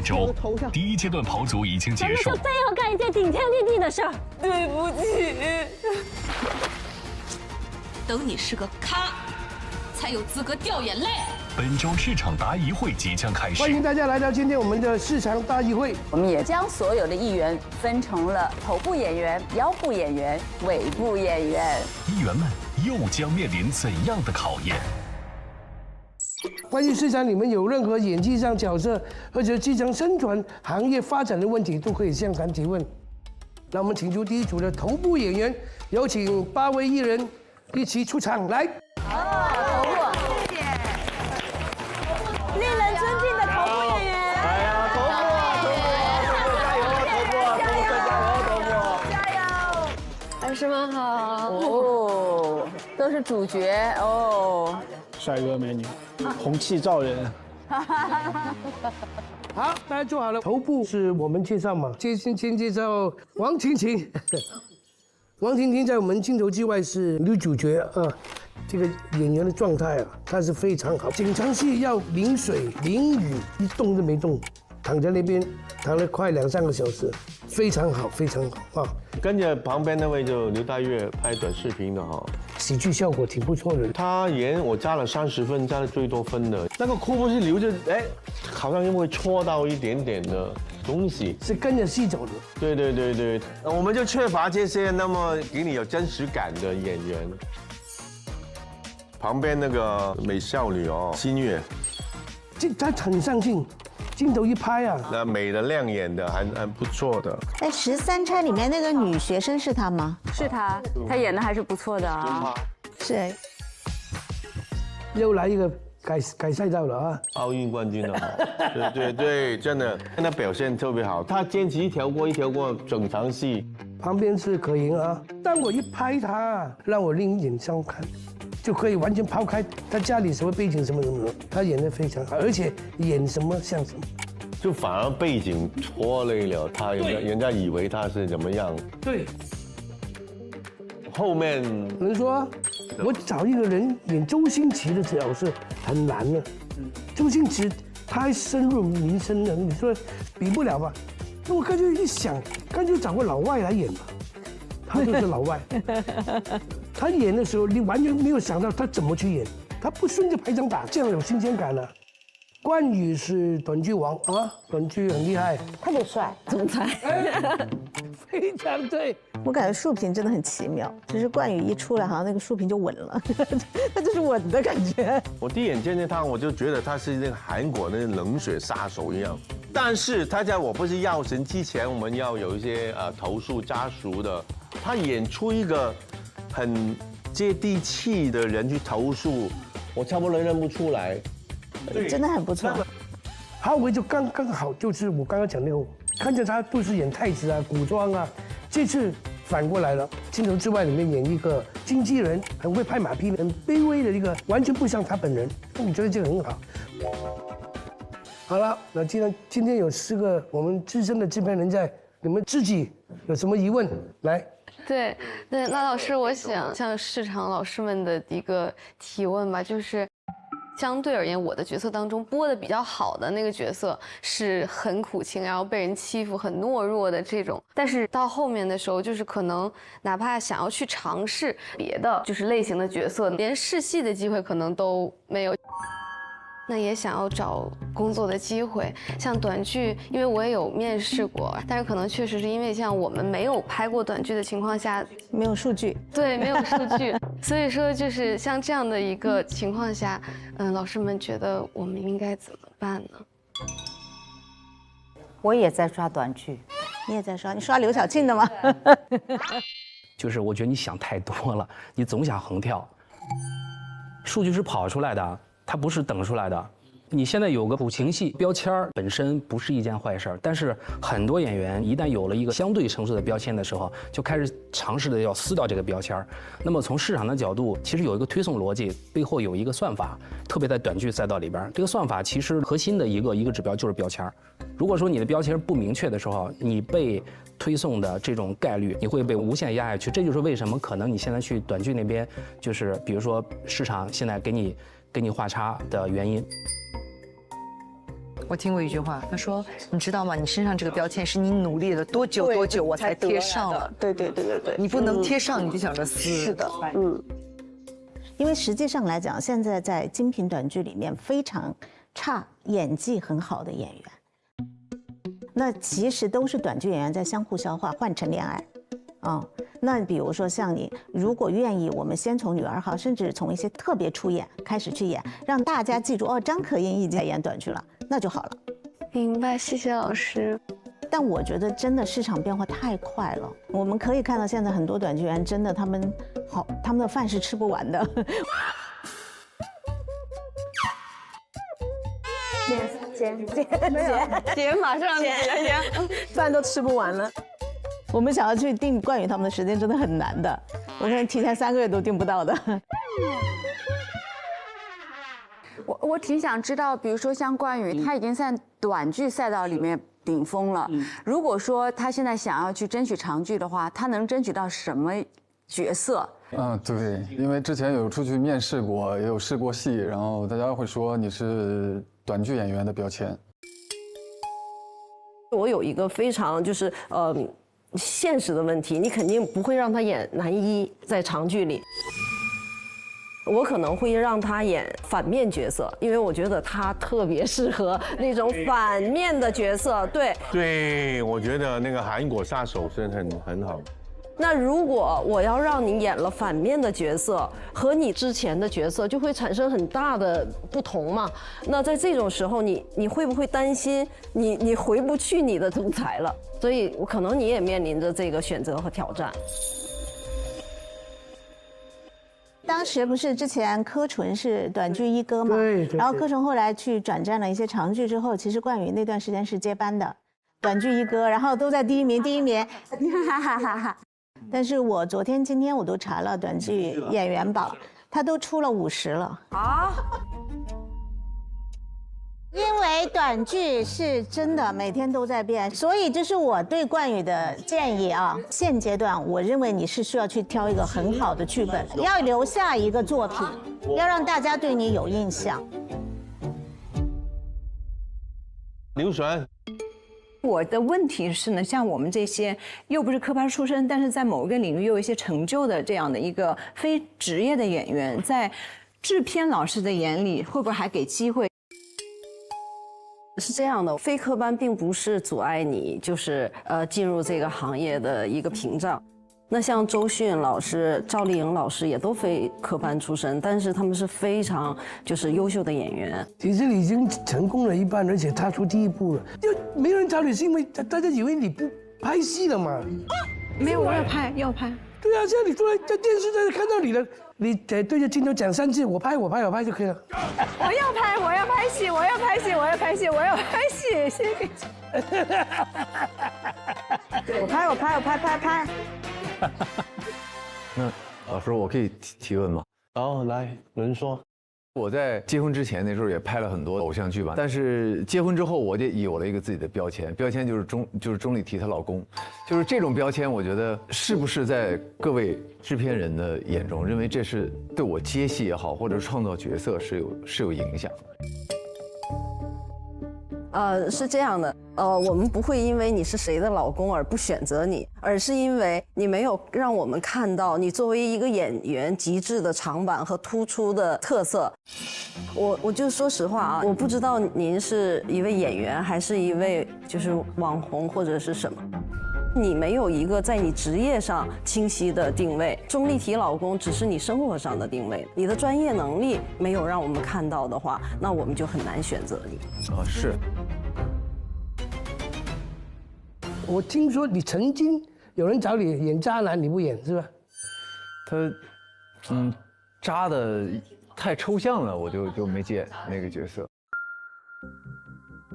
周，第一阶段跑组已经结束。咱们就非要干一件顶天立地的事儿。对不起。等你是个咖，才有资格掉眼泪。本周市场答疑会即将开始，欢迎大家来到今天我们的市场答疑会。我们也将所有的议员分成了头部演员、腰部演员、尾部演员。议员们又将面临怎样的考验？关于市场，你们有任何演技上角色或者基层生存行业发展的问题，都可以向咱提问。那我们请出第一组的头部演员，有请8位艺人一起出场来。头部，谢谢。令人尊敬的头部演员。哎呀，头部，加油！老师们好。哦，都是主角哦。帅哥美女，红气照人。好，大家坐好了。头部是我们介绍嘛，先介绍王婷婷。王婷婷在我们镜头之外是女主角啊，这个演员的状态啊，她是非常好。整场戏要淋水淋雨，一动都没动，躺在那边躺了快2、3个小时，非常好，非常好啊。跟着旁边那位就刘大月拍短视频的哈，喜剧效果挺不错的。他演我加了30分，加了最多分的。那个哭不是流着，哎，好像因为戳到一点点的东西，是跟着戏走的。对，我们就缺乏这些那么给你有真实感的演员。旁边那个美少女哦，新月，她很上镜，镜头一拍啊，那美的亮眼的还不错的。在13钗里面那个女学生是她吗？是她，她演的还是不错的啊。是。又来一个改赛道了啊！奥运冠军的好，对，真的，那表现特别好。他坚持一条过一条过整场戏。旁边是可盈啊，当我一拍他，让我另眼相看，就可以完全抛开他家里什么背景什么，他演得非常好，而且演什么像什么。就反而背景拖累了他，人家以为他是怎么样。对。后面人说，我找一个人演周星驰的角色很难的。周星驰太深入民生了，你说比不了吧？那我干脆一想，干脆找个老外来演吧。他就是老外，他演的时候你完全没有想到他怎么去演，他不顺着排场打，这样有新鲜感了。关羽是短剧王啊，短剧很厉害，特别帅，总裁。非常对。我感觉竖屏真的很奇妙，就是关羽一出来，好像那个竖屏就稳了，他就是稳的感觉。我第一眼见见他，我就觉得他是那个韩国那个冷血杀手一样。但是他在我不是药神之前，我们要有一些投诉家属的，他演出一个很接地气的人去投诉，我差不多认不出来。真的很不错。郝伟就刚好，就是我刚刚讲那个，看着他都是演太子啊、古装啊，这次反过来了，镜头之外里面演一个经纪人，很会拍马屁，很卑微的一个，完全不像他本人。我觉得这个很好。好了，那既然今天有4个我们资深的制片人在，你们自己有什么疑问来？对，那老师，我想向市场老师们的一个提问吧，就是相对而言，我的角色当中播的比较好的那个角色是很苦情，然后被人欺负、很懦弱的这种。但是到后面的时候，就是可能哪怕想要去尝试别的就是类型的角色，连试戏的机会可能都没有。那也想要找工作的机会，像短剧，因为我也有面试过，但是可能确实是因为像我们没有拍过短剧的情况下，没有数据，对，没有数据，所以说就是像这样的一个情况下，老师们觉得我们应该怎么办呢？我也在刷短剧，你也在刷，你刷刘晓庆的吗？就是我觉得你想太多了，你总想横跳，数据是跑出来的。它不是等出来的，你现在有个苦情戏标签本身不是一件坏事，但是很多演员一旦有了一个相对成熟的标签的时候，就开始尝试的要撕掉这个标签。那么从市场的角度，其实有一个推送逻辑，背后有一个算法，特别在短剧赛道里边，这个算法其实核心的一个指标就是标签。如果说你的标签不明确的时候，你被推送的这种概率，你会被无限压下去。这就是为什么可能你现在去短剧那边，就是比如说市场现在给你画叉的原因。我听过一句话，他说：“你知道吗？你身上这个标签是你努力了多久多久我才贴上了。对，你不能贴上你就想着撕。”是的，因为实际上来讲，现在在精品短剧里面非常差演技很好的演员，那其实都是短剧演员在相互消化，换成恋爱。那比如说像你，如果愿意，我们先从女二号，甚至从一些特别出演开始去演，让大家记住哦，张可盈已经在演短剧了，那就好了。明白，谢谢老师。但我觉得真的市场变化太快了，我们可以看到现在很多短剧演员真的他们的饭是吃不完的。姐马上姐，饭都吃不完了。我们想要去订冠宇他们的时间真的很难的，我看提前3个月都订不到的。我挺想知道，比如说像冠宇，他已经在短剧赛道里面顶峰了。如果说他现在想要去争取长剧的话，他能争取到什么角色？对，因为之前有出去面试过，也有试过戏，然后大家会说你是短剧演员的标签。我有一个非常就是现实的问题，你肯定不会让他演男一，在长剧里。我可能会让他演反面角色，因为我觉得他特别适合那种反面的角色。对，我觉得那个韩国杀手是很好。那如果我要让你演了反面的角色，和你之前的角色就会产生很大的不同嘛？那在这种时候，你会不会担心你回不去你的总裁了？所以可能你也面临着这个选择和挑战。当时不是之前柯纯是短剧一哥嘛？对。然后柯纯后来去转战了一些长剧之后，其实冠宇那段时间是接班的，短剧一哥，然后都在第一名，哈哈哈哈。但是我昨天、今天我都查了短剧演员榜，他都出了50了啊。因为短剧是真的每天都在变，所以这是我对冠宇的建议啊。现阶段，我认为你是需要去挑一个很好的剧本，要留下一个作品，要让大家对你有印象。刘璇。我的问题是呢，像我们这些又不是科班出身，但是在某一个领域又有一些成就的这样的一个非职业的演员，在制片老师的眼里，会不会还给机会？是这样的，非科班并不是阻碍你就是进入这个行业的一个屏障。那像周迅老师、赵丽颖老师也都非科班出身，但是他们是非常就是优秀的演员。其实你已经成功了一半，而且踏出第一步了。就没有人找你，是因为大家以为你不拍戏了嘛？没有，我要拍，要拍。对啊，现在你突然在电视上看到你了，你对着镜头讲3次，我拍就可以了。我要拍戏，我要拍戏，我要拍戏，我要拍戏，谢谢。我拍。那老师，我可以提问吗？来，轮说。我在结婚之前那时候也拍了很多偶像剧吧，但是结婚之后我就有了一个自己的标签，标签就是钟丽缇她老公，就是这种标签，我觉得是不是在各位制片人的眼中，认为这是对我接戏也好，或者创造角色是有影响的？是这样的，我们不会因为你是谁的老公而不选择你，而是因为你没有让我们看到你作为一个演员极致的长板和突出的特色。我就说实话啊，我不知道您是一位演员还是一位就是网红或者是什么。你没有一个在你职业上清晰的定位，钟丽缇老公只是你生活上的定位，你的专业能力没有让我们看到的话，那我们就很难选择你。是。我听说你曾经有人找你演渣男，你不演是吧？他，渣的太抽象了，我就没接那个角色。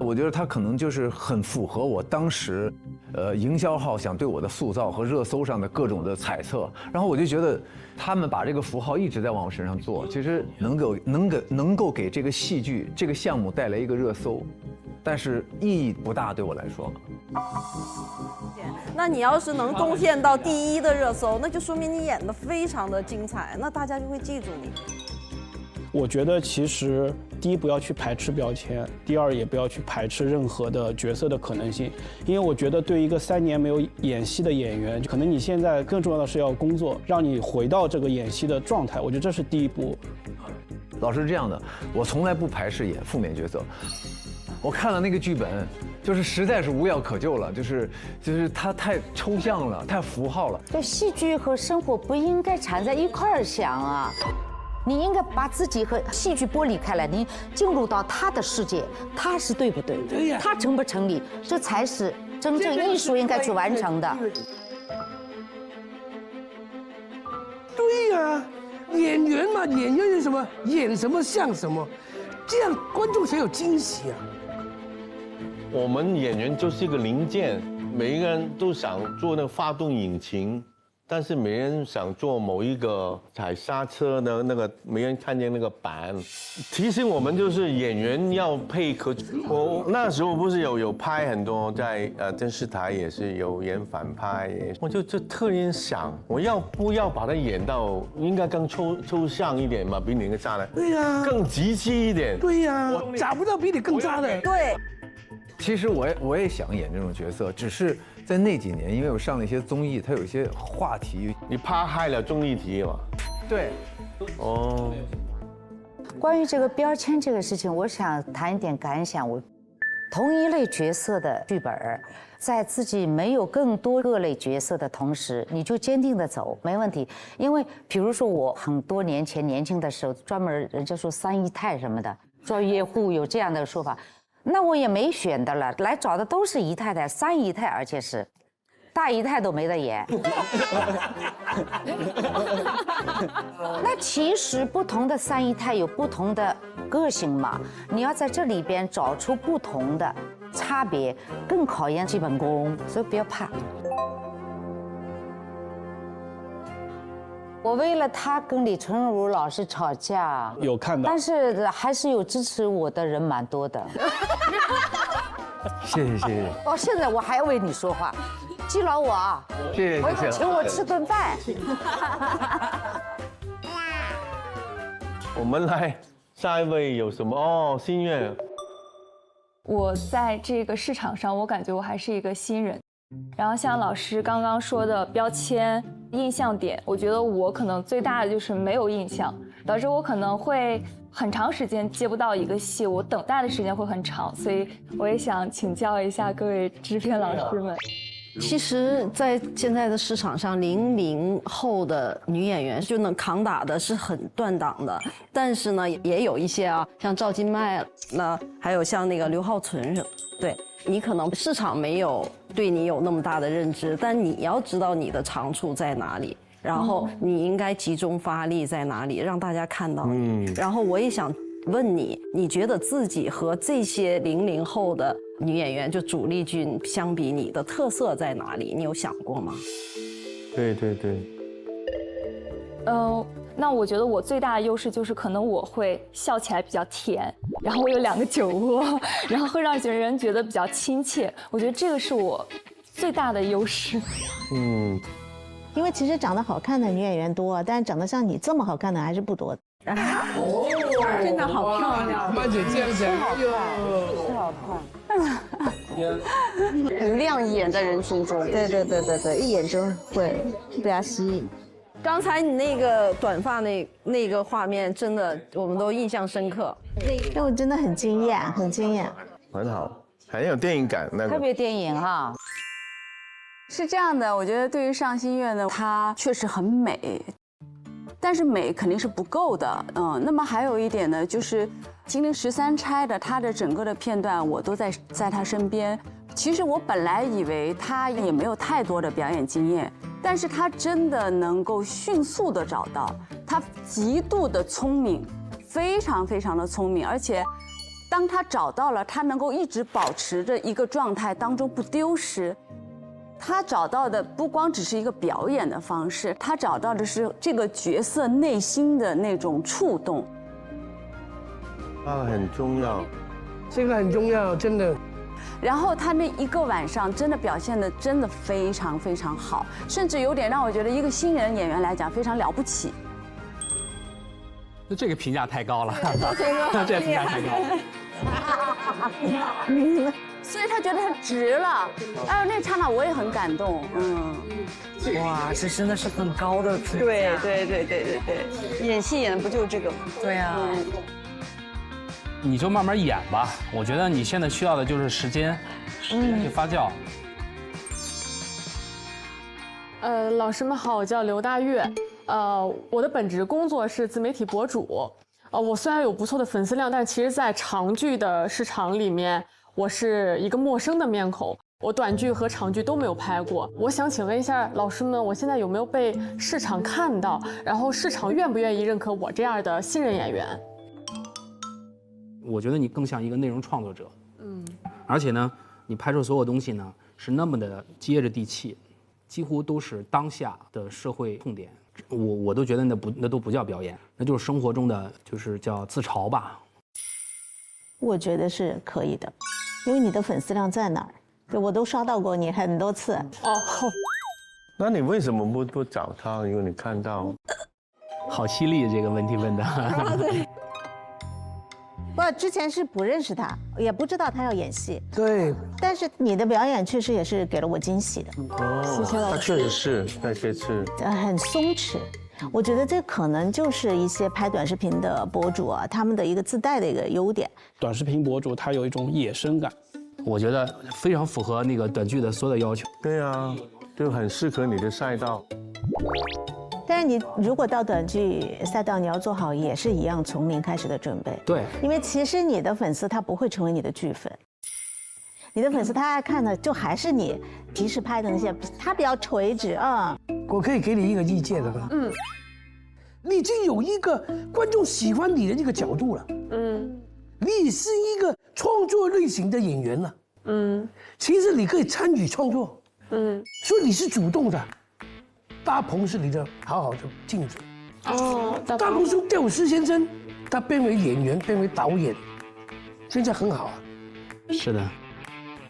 我觉得他可能就是很符合我当时，营销号想对我的塑造和热搜上的各种的猜测，然后我就觉得他们把这个符号一直在往我身上做，其实能够给这个戏剧这个项目带来一个热搜，但是意义不大对我来说。那你要是能贡献到第1的热搜，那就说明你演得非常的精彩，那大家就会记住你。我觉得其实第一不要去排斥标签，第二也不要去排斥任何的角色的可能性，因为我觉得对一个3年没有演戏的演员，可能你现在更重要的是要工作，让你回到这个演戏的状态，我觉得这是第一步。老师是这样的，我从来不排斥演负面角色。我看了那个剧本，就是实在是无药可救了，就是它太抽象了，太符号了。对，戏剧和生活不应该缠在一块儿想啊，你应该把自己和戏剧剥离开来，你进入到他的世界，他是对不对？对呀，他成不成立，这才是真正艺术应该去完成的。对呀，演员嘛，演员是什么？演什么像什么，这样观众才有惊喜啊。我们演员就是一个零件，每一个人都想做那个发动引擎，但是没人想做某一个踩刹车的那个，没人看见那个板。提醒我们就是演员要配合。我那时候不是有拍很多在电视台也是有演反派，我就特别想，我要不要把它演到应该更抽象一点嘛，比你那个渣的。对呀，更极其一点。对呀，我找不到比你更渣的。对。其实我也想演这种角色，只是在那几年，因为我上了一些综艺，它有一些话题，你怕害了综艺题嘛？对。哦。关于这个标签这个事情，我想谈一点感想。我同一类角色的剧本，在自己没有更多各类角色的同时，你就坚定的走，没问题。因为比如说我很多年前年轻的时候，专门人家说3姨太什么的，专业户有这样的说法。那我也没选的了，来找的都是姨太太，3姨太，而且是大姨太都没得演。那其实不同的3姨太有不同的个性嘛，你要在这里边找出不同的差别，更考验基本功，所以不要怕。我为了他跟李成儒老师吵架，有看到，但是还是有支持我的人蛮多的。谢谢。哦，现在我还要为你说话，记牢我啊！谢谢。请我吃顿饭。我们来下一位有什么？哦，心愿。我在这个市场上，我感觉我还是一个新人。然后像老师刚刚说的标签、印象点，我觉得我可能最大的就是没有印象，导致我可能会很长时间接不到一个戏，我等待的时间会很长，所以我也想请教一下各位制片老师们。其实，在现在的市场上，00后的女演员就能扛打的是很断档的，但是呢，也有一些啊，像赵今麦，那还有像那个刘浩存什么，对。你可能市场没有对你有那么大的认知，但你要知道你的长处在哪里，然后你应该集中发力在哪里，让大家看到你。然后我也想问你，你觉得自己和这些00后的女演员，就主力军相比，你的特色在哪里？你有想过吗？对。那我觉得我最大的优势就是可能我会笑起来比较甜，然后我有2个酒窝，然后会让人觉得比较亲切。我觉得这个是我最大的优势。因为其实长得好看的女演员多，但是长得像你这么好看的还是不多的。真的好漂亮，曼姐这样讲，是好看，很亮眼在人群中。对，一眼就会被他吸引。刚才你那个短发那个画面，真的我们都印象深刻。那我真的很惊艳，很惊艳，很好，很有电影感。那个特别电影哈。是这样的，我觉得对于上新月呢，它确实很美，但是美肯定是不够的。那么还有一点呢，就是金陵13钗的它的整个的片段，我都在他身边。其实我本来以为他也没有太多的表演经验，但是他真的能够迅速的找到，他极度的聪明，非常的聪明，而且当他找到了，他能够一直保持着一个状态当中不丢失。他找到的不光只是一个表演的方式，他找到的是这个角色内心的那种触动。很重要，这个很重要，真的。然后他那一个晚上真的表现的真的非常好，甚至有点让我觉得一个新人演员来讲非常了不起。那这个评价太高了，这个评价太高了。所以他觉得他值了。哎呦，那刹那我也很感动。哇，这真的是很高的评价。对，演戏演的不就是这个吗？对啊。你就慢慢演吧，我觉得你现在需要的就是时间去发酵。老师们好，我叫刘大月。我的本职工作是自媒体博主。我虽然有不错的粉丝量，但其实在长剧的市场里面，我是一个陌生的面孔。我短剧和长剧都没有拍过。我想请问一下老师们，我现在有没有被市场看到？然后市场愿不愿意认可我这样的新人演员？我觉得你更像一个内容创作者，而且呢，你拍出所有东西呢是那么的接着地气，几乎都是当下的社会痛点。我都觉得那都不叫表演，那就是生活中的就是叫自嘲吧。我觉得是可以的，因为你的粉丝量在哪儿？对，我都刷到过你很多次。那你为什么不找他？因为你看到，好犀利这个问题问的。不，之前是不认识他，也不知道他要演戏。对。但是你的表演确实也是给了我惊喜的。谢谢老师。他确实是那些次很松弛。我觉得这可能就是一些拍短视频的博主啊，他们的一个自带的一个优点。短视频博主他有一种野生感，我觉得非常符合那个短剧的所有的要求。对啊，就很适合你的赛道。但是你如果到短剧赛道，你要做好也是一样从零开始的准备。对，因为其实你的粉丝他不会成为你的剧粉，你的粉丝他爱看的就还是你平时拍的那些，他比较垂直啊。我可以给你一个意见的吧？你已经有一个观众喜欢你的这个角度了。你是一个创作类型的演员了。其实你可以参与创作。所以你是主动的。大鹏是你的好好的镜子。大鹏说吊石先生，他变为演员，变为导演，现在很好啊。是的。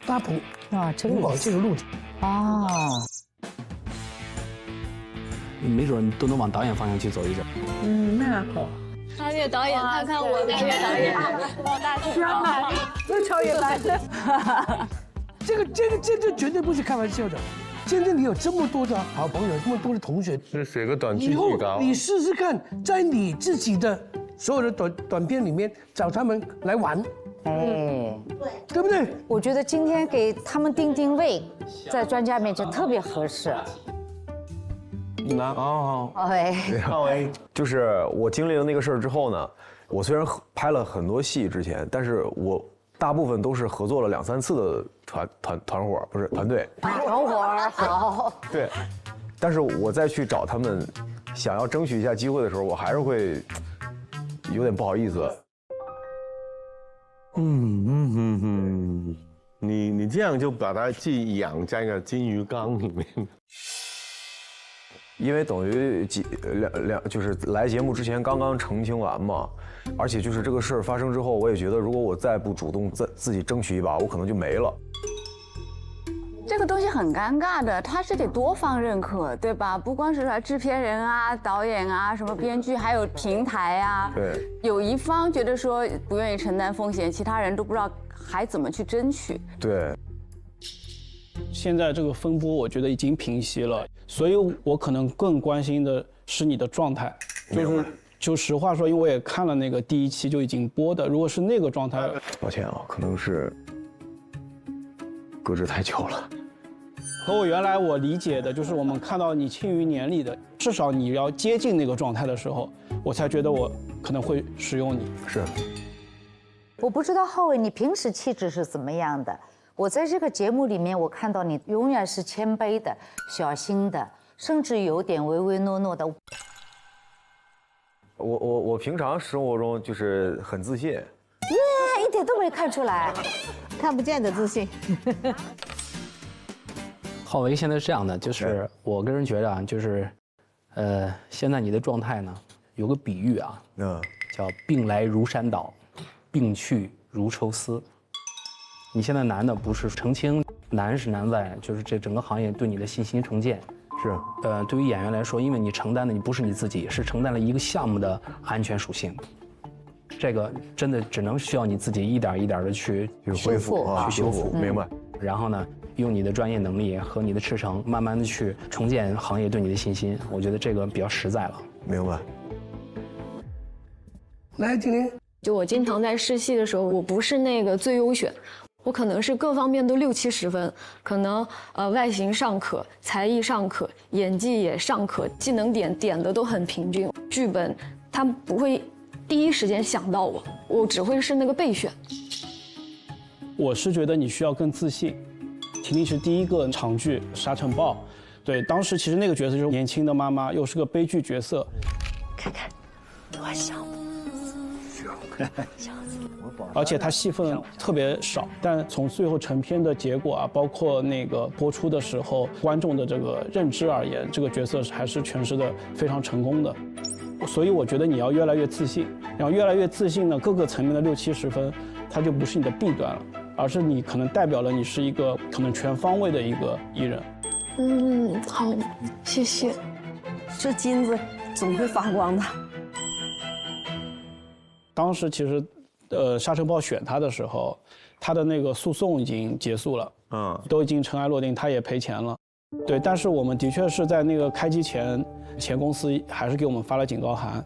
大鹏啊，这个往这个路子。没准都能往导演方向去走一走。那好。超越导演，看看我的超越导演，老大天哪，那超越来了。这绝对不是开玩笑的。现在你有这么多的好朋友，这么多的同学，是写个短剧以后稿。你试试看，在你自己的所有的短片里面找他们来玩。对不对？我觉得今天给他们定位，在专家面前特别合适。就是我经历了那个事儿之后呢，我虽然拍了很多戏之前，但是我大部分都是合作了2、3次的团伙，不是团队。团伙好。对，但是我再去找他们，想要争取一下机会的时候，我还是会有点不好意思。你这样就把它寄养在个金鱼缸里面。因为等于就是来节目之前刚刚澄清完嘛，而且就是这个事儿发生之后，我也觉得如果我再不主动自己争取一把，我可能就没了。这个东西很尴尬的，它是得多方认可，对吧？不光是制片人啊、导演啊、什么编剧，还有平台啊。对。有一方觉得说不愿意承担风险，其他人都不知道还怎么去争取。对。现在这个风波，我觉得已经平息了，所以我可能更关心的是你的状态。就实话说，因为我也看了那个第1期就已经播的，如果是那个状态，抱歉啊，可能是搁置太久了。和我原来我理解的，就是我们看到你《庆余年》里的，至少你要接近那个状态的时候，我才觉得我可能会使用你。是。我不知道浩伟，你平时气质是怎么样的？我在这个节目里面，我看到你永远是谦卑的、小心的，甚至有点唯唯诺诺的。我平常生活中就是很自信，一点都没看出来，看不见的自信。浩维现在是这样的，就是我个人觉得啊，就是现在你的状态呢，有个比喻啊，叫病来如山倒，病去如抽丝。你现在难的不是澄清，难是难在就是这整个行业对你的信心重建，是，对于演员来说，因为你承担的你不是你自己，是承担了一个项目的安全属性。这个真的只能需要你自己一点一点的去恢复、去修复。明白。然后呢，用你的专业能力和你的赤诚，慢慢的去重建行业对你的信心。我觉得这个比较实在了。明白。来，经理。就我经常在试戏的时候，我不是那个最优选，我可能是各方面都60、70分，可能外形尚可，才艺尚可，演技也尚可，技能点的都很平均。剧本他不会第一时间想到我只会是那个备选。我是觉得你需要更自信。婷婷是第一个长剧《沙尘暴》，对，当时其实那个角色就是年轻的妈妈，又是个悲剧角色。看看，多像。而且他戏份特别少，但从最后成片的结果啊，包括那个播出的时候，观众的这个认知而言，这个角色还是诠释的非常成功的。所以我觉得你要越来越自信，然后越来越自信呢，各个层面的60、70分，它就不是你的弊端了，而是你可能代表了你是一个可能全方位的一个艺人。好，谢谢。这金子总会发光的。当时其实，沙尘暴选他的时候，他的那个诉讼已经结束了，都已经尘埃落定，他也赔钱了，对。但是我们的确是在那个开机前公司还是给我们发了警告函。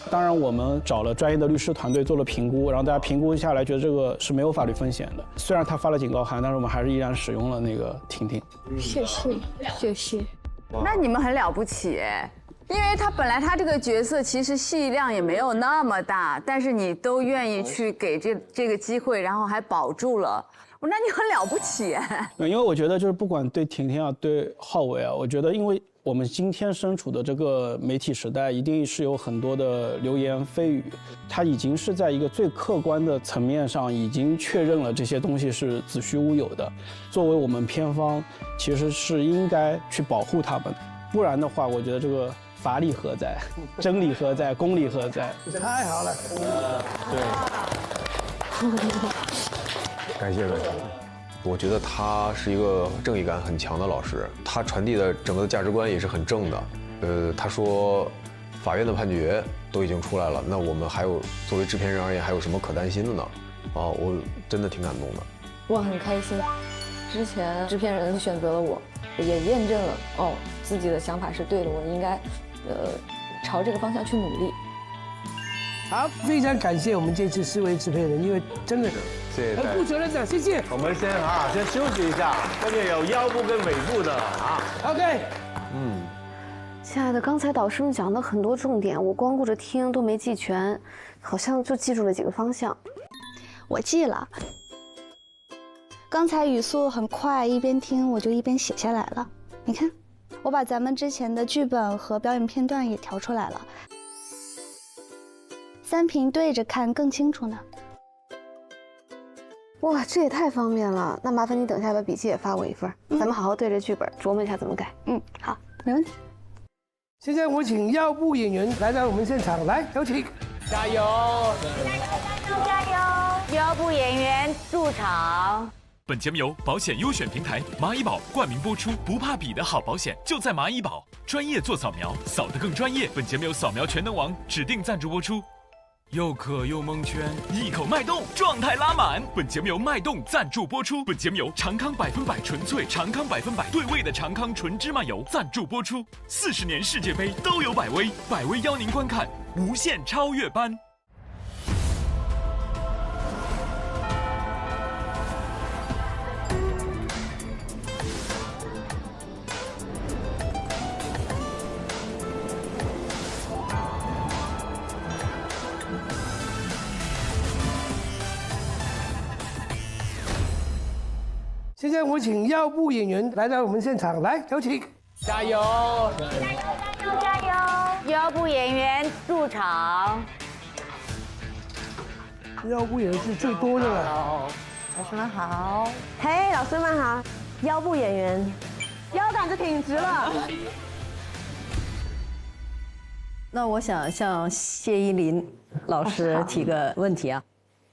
当然，我们找了专业的律师团队做了评估，然后大家评估下来觉得这个是没有法律风险的。虽然他发了警告函，但是我们还是依然使用了那个婷婷。谢谢，谢谢。那你们很了不起哎。因为他本来他这个角色其实戏量也没有那么大，但是你都愿意去给这个机会，然后还保住了，那你很了不起哎。因为我觉得就是不管对婷婷啊，对浩伟啊，我觉得因为我们今天身处的这个媒体时代，一定是有很多的流言蜚语，它已经是在一个最客观的层面上已经确认了这些东西是子虚乌有的。作为我们片方，其实是应该去保护他们，不然的话，我觉得这个。法理何在？真理何在？公理何在？太好了！感谢。我觉得他是一个正义感很强的老师，他传递的整个的价值观也是很正的。他说，法院的判决都已经出来了，那我们还有作为制片人而言，还有什么可担心的呢？我真的挺感动的。我很开心，之前制片人选择了我，也验证了自己的想法是对的，我应该。朝这个方向去努力。好，非常感谢我们这次4位制片人，因为真的谢谢很负责任的，谢谢。我们先休息一下，后面有腰部跟尾部的啊。OK。亲爱的，刚才导师们讲的很多重点，我光顾着听都没记全，好像就记住了几个方向。我记了。刚才语速很快，一边听我就一边写下来了。你看。我把咱们之前的剧本和表演片段也调出来了，3屏对着看更清楚呢。哇，这也太方便了！那麻烦你等下把笔记也发我一份，咱们好好对着剧本琢磨一下怎么改。好，没问题。现在我请腰部演员来到我们现场，来，有请，加油！加油！腰部演员入场。本节目由保险优选平台蚂蚁保冠名播出，不怕比的好保险就在蚂蚁保，专业做扫描，扫得更专业。本节目由扫描全能王指定赞助播出。又渴又蒙圈，一口脉动，状态拉满。本节目由脉动赞助播出。本节目由长康100%纯粹长康100%对味的长康纯芝麻油赞助播出。40年世界杯都有百威，百威邀您观看无限超越班。现在我请腰部演员来到我们现场，来，有请，加油！加油！腰部演员入场。腰部演员是最多的了。老师们好。嘿，老师们好。腰部演员，腰杆子挺直了。那我想向谢依霖老师提个问题啊。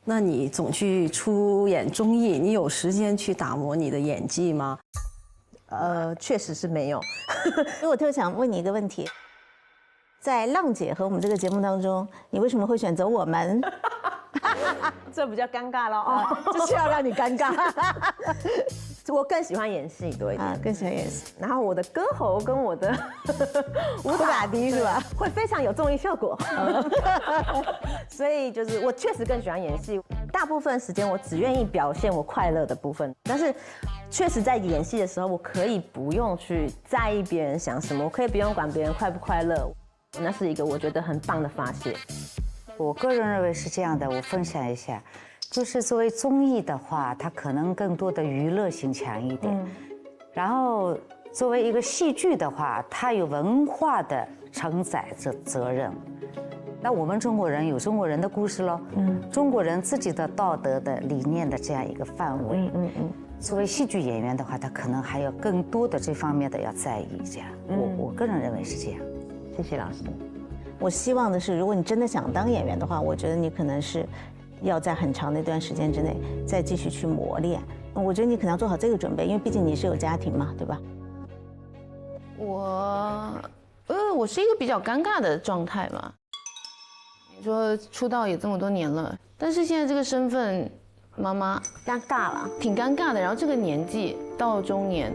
那你总去出演综艺，你有时间去打磨你的演技吗？确实是没有。所以我特想问你一个问题，在浪姐和我们这个节目当中，你为什么会选择我们？这比较尴尬了哦，就是要让你尴尬。我更喜欢演戏多一点啊，更喜欢演戏。然后我的歌喉跟我的不咋地是吧？会非常有综艺效果。所以就是我确实更喜欢演戏，大部分时间我只愿意表现我快乐的部分。但是确实在演戏的时候，我可以不用去在意别人想什么，我可以不用管别人快不快乐，那是一个我觉得很棒的发泄。我个人认为是这样的，我分享一下，就是作为综艺的话，它可能更多的娱乐性强一点，然后作为一个戏剧的话，它有文化的承载着责任。那我们中国人有中国人的故事喽，中国人自己的道德的理念的这样一个范围，作为戏剧演员的话，他可能还有更多的这方面的要在意，这样，我个人认为是这样。谢谢老师。我希望的是，如果你真的想当演员的话，我觉得你可能是要在很长的一段时间之内再继续去磨练。我觉得你可能要做好这个准备，因为毕竟你是有家庭嘛，对吧？我是一个比较尴尬的状态嘛。你说出道也这么多年了，但是现在这个身份，妈妈尴尬了，挺尴尬的。然后这个年纪到中年。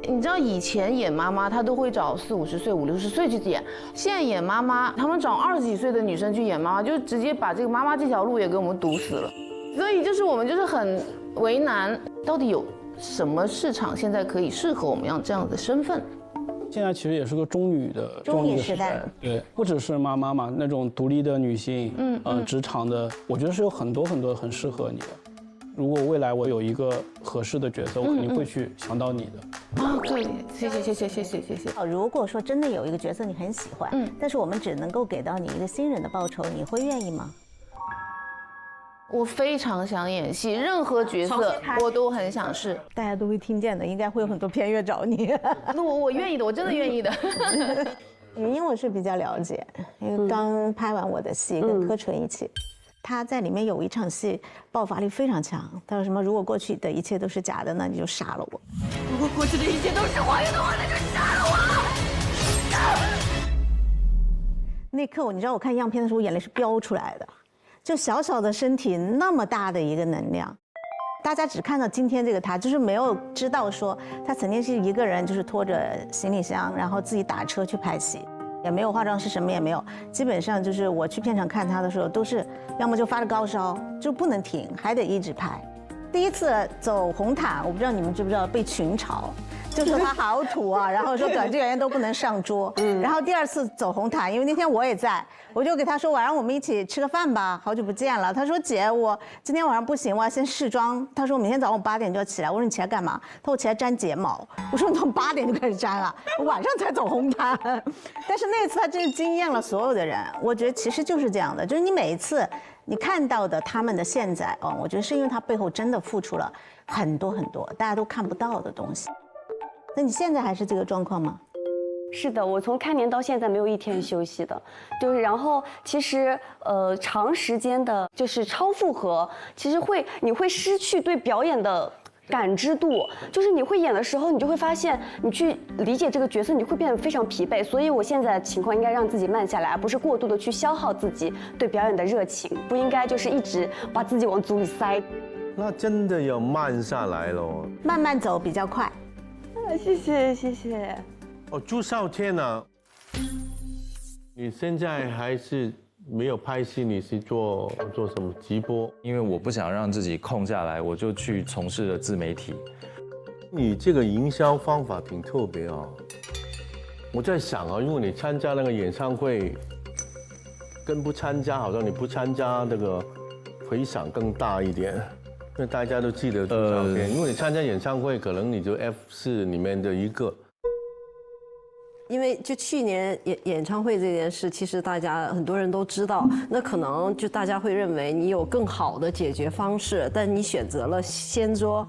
你知道以前演妈妈，她都会找40、50岁、50、60岁去演，现在演妈妈，他们找20几岁的女生去演妈妈，就直接把这个妈妈这条路也给我们堵死了。所以就是我们就是很为难，到底有什么市场现在可以适合我们这样的身份？现在其实也是个中女的时代，对，不只是妈妈嘛，那种独立的女性，职场的，我觉得是有很多很适合你的。如果未来我有一个合适的角色，我肯定会去想到你的。啊，可以，谢谢。如果说真的有一个角色你很喜欢，但是我们只能够给到你一个新人的报酬，你会愿意吗？我非常想演戏，任何角色我都很想试。大家都会听见的，应该会有很多片约找你。那我愿意的，我真的愿意的。语音我是比较了解，因为刚拍完我的戏，跟柯纯一起。他在里面有一场戏爆发力非常强，他说什么？如果过去的一切都是假的，那你就杀了我。如果过去的一切都是谎言的话，那就杀了我。那一刻，你知道我看样片的时候，眼泪是飙出来的。就小小的身体，那么大的一个能量，大家只看到今天这个他，就是没有知道说他曾经是一个人，就是拖着行李箱，然后自己打车去拍戏。也没有化妆师，什么也没有，基本上就是我去片场看他的时候，都是要么就发着高烧，就不能停，还得一直拍。第一次走红毯，我不知道你们知不知道，被群嘲，就说他好土啊，然后说短剧演员都不能上桌。然后第二次走红毯，因为那天我也在，我就给他说晚上我们一起吃个饭吧，好久不见了。他说姐，我今天晚上不行，我要先试妆。他说明天早上我8点就要起来。我说你起来干嘛？他说我起来粘睫毛。我说你从8点就开始粘了，我晚上才走红毯。但是那次他真是惊艳了所有的人。我觉得其实就是这样的，就是你每一次你看到的他们的现在哦，我觉得是因为他背后真的付出了很多大家都看不到的东西。那你现在还是这个状况吗？是的，我从开年到现在没有一天休息的，就是然后其实长时间的就是超负荷，其实你会失去对表演的感知度，就是你会演的时候，你就会发现你去理解这个角色，你会变得非常疲惫。所以我现在的情况应该让自己慢下来，而不是过度的去消耗自己对表演的热情，不应该就是一直把自己往组里塞。那真的要慢下来了，慢慢走比较快。谢谢。哦，朱少天啊，你现在还是没有拍戏，你是做什么直播？因为我不想让自己空下来，我就去从事了自媒体。你这个营销方法挺特别啊！我在想啊，因为你参加那个演唱会，跟不参加好像你不参加那个回响更大一点。因为大家都记得朱少天，因为你参加演唱会，可能你就 F4里面的一个。因为就去年演唱会这件事，其实大家很多人都知道，那可能就大家会认为你有更好的解决方式，但你选择了掀桌，